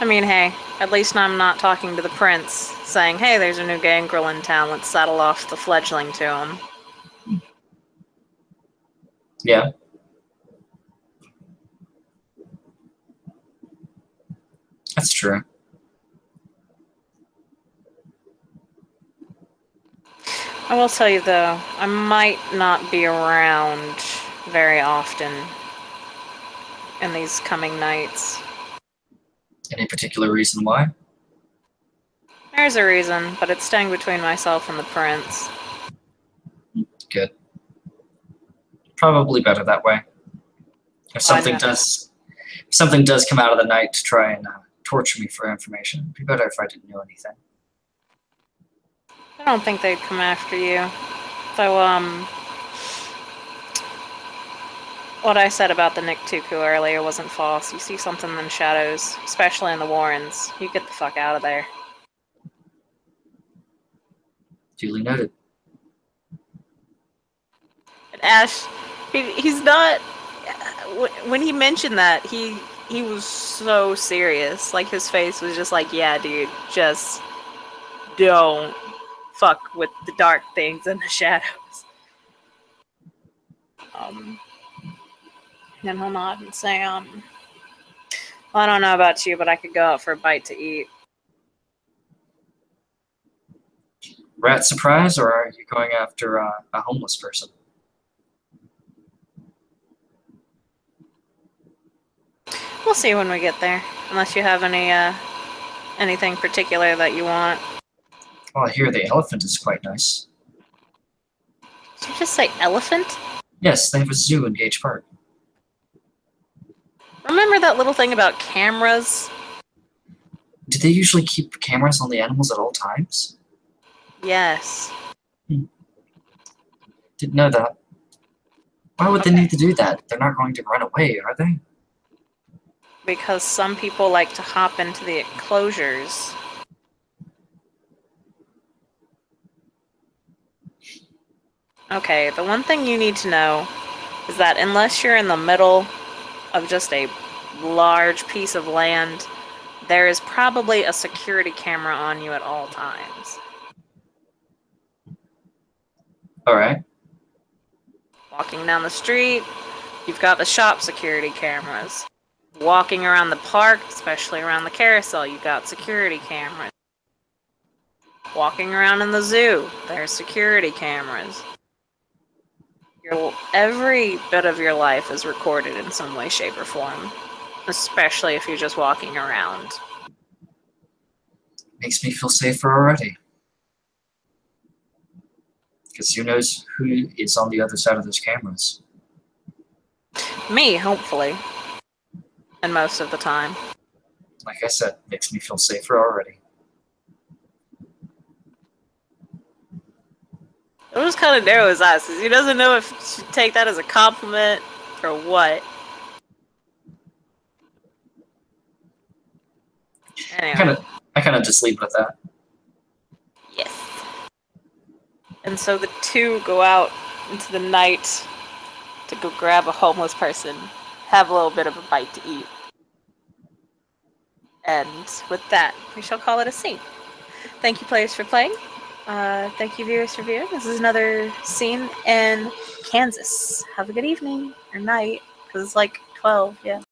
I mean, hey, at least I'm not talking to the prince, saying, hey, there's a new gangrel in town, let's saddle off the fledgling to him. Yeah. That's true. I will tell you, though, I might not be around very often in these coming nights. Any particular reason why? There's a reason, but it's staying between myself and the prince. Good. Probably better that way. If something does come out of the night to try and torture me for information, it'd be better if I didn't know anything. I don't think they'd come after you. Though, what I said about the Nicktuku earlier wasn't false. You see something in the shadows, especially in the Warrens. You get the fuck out of there. Duly noted. And Ash, he's not... When he mentioned that, he was so serious. Like, his face was just like, yeah, dude, just don't fuck with the dark things in the shadows. And he'll nod and say, well, I don't know about you, but I could go out for a bite to eat. Rat surprise, or are you going after a homeless person? We'll see when we get there, unless you have anything particular that you want. Well, I hear the elephant is quite nice. Did you just say elephant? Yes, they have a zoo in Gage Park. Remember that little thing about cameras? Do they usually keep cameras on the animals at all times? Yes. Didn't know that. Why would they need to do that? They're not going to run away, are they? Because some people like to hop into the enclosures. Okay, the one thing you need to know is that unless you're in the middle of just a large piece of land, there is probably a security camera on you at all times. Alright. Walking down the street, you've got the shop security cameras. Walking around the park, especially around the carousel, you've got security cameras. Walking around in the zoo, there's security cameras. Every bit of your life is recorded in some way, shape, or form. Especially if you're just walking around. Makes me feel safer already. Because who knows who is on the other side of those cameras. Me, hopefully. And most of the time. Like I said, makes me feel safer already. It was kind of narrow his eyes because he doesn't know if he should take that as a compliment or what. Anyway. I kind of just leave it at that. Yes. And so the two go out into the night to go grab a homeless person, have a little bit of a bite to eat. And with that, we shall call it a scene. Thank you, players, for playing. Thank you, viewers, for viewing. This is another scene in Kansas. Have a good evening or night, because it's like 12, yeah.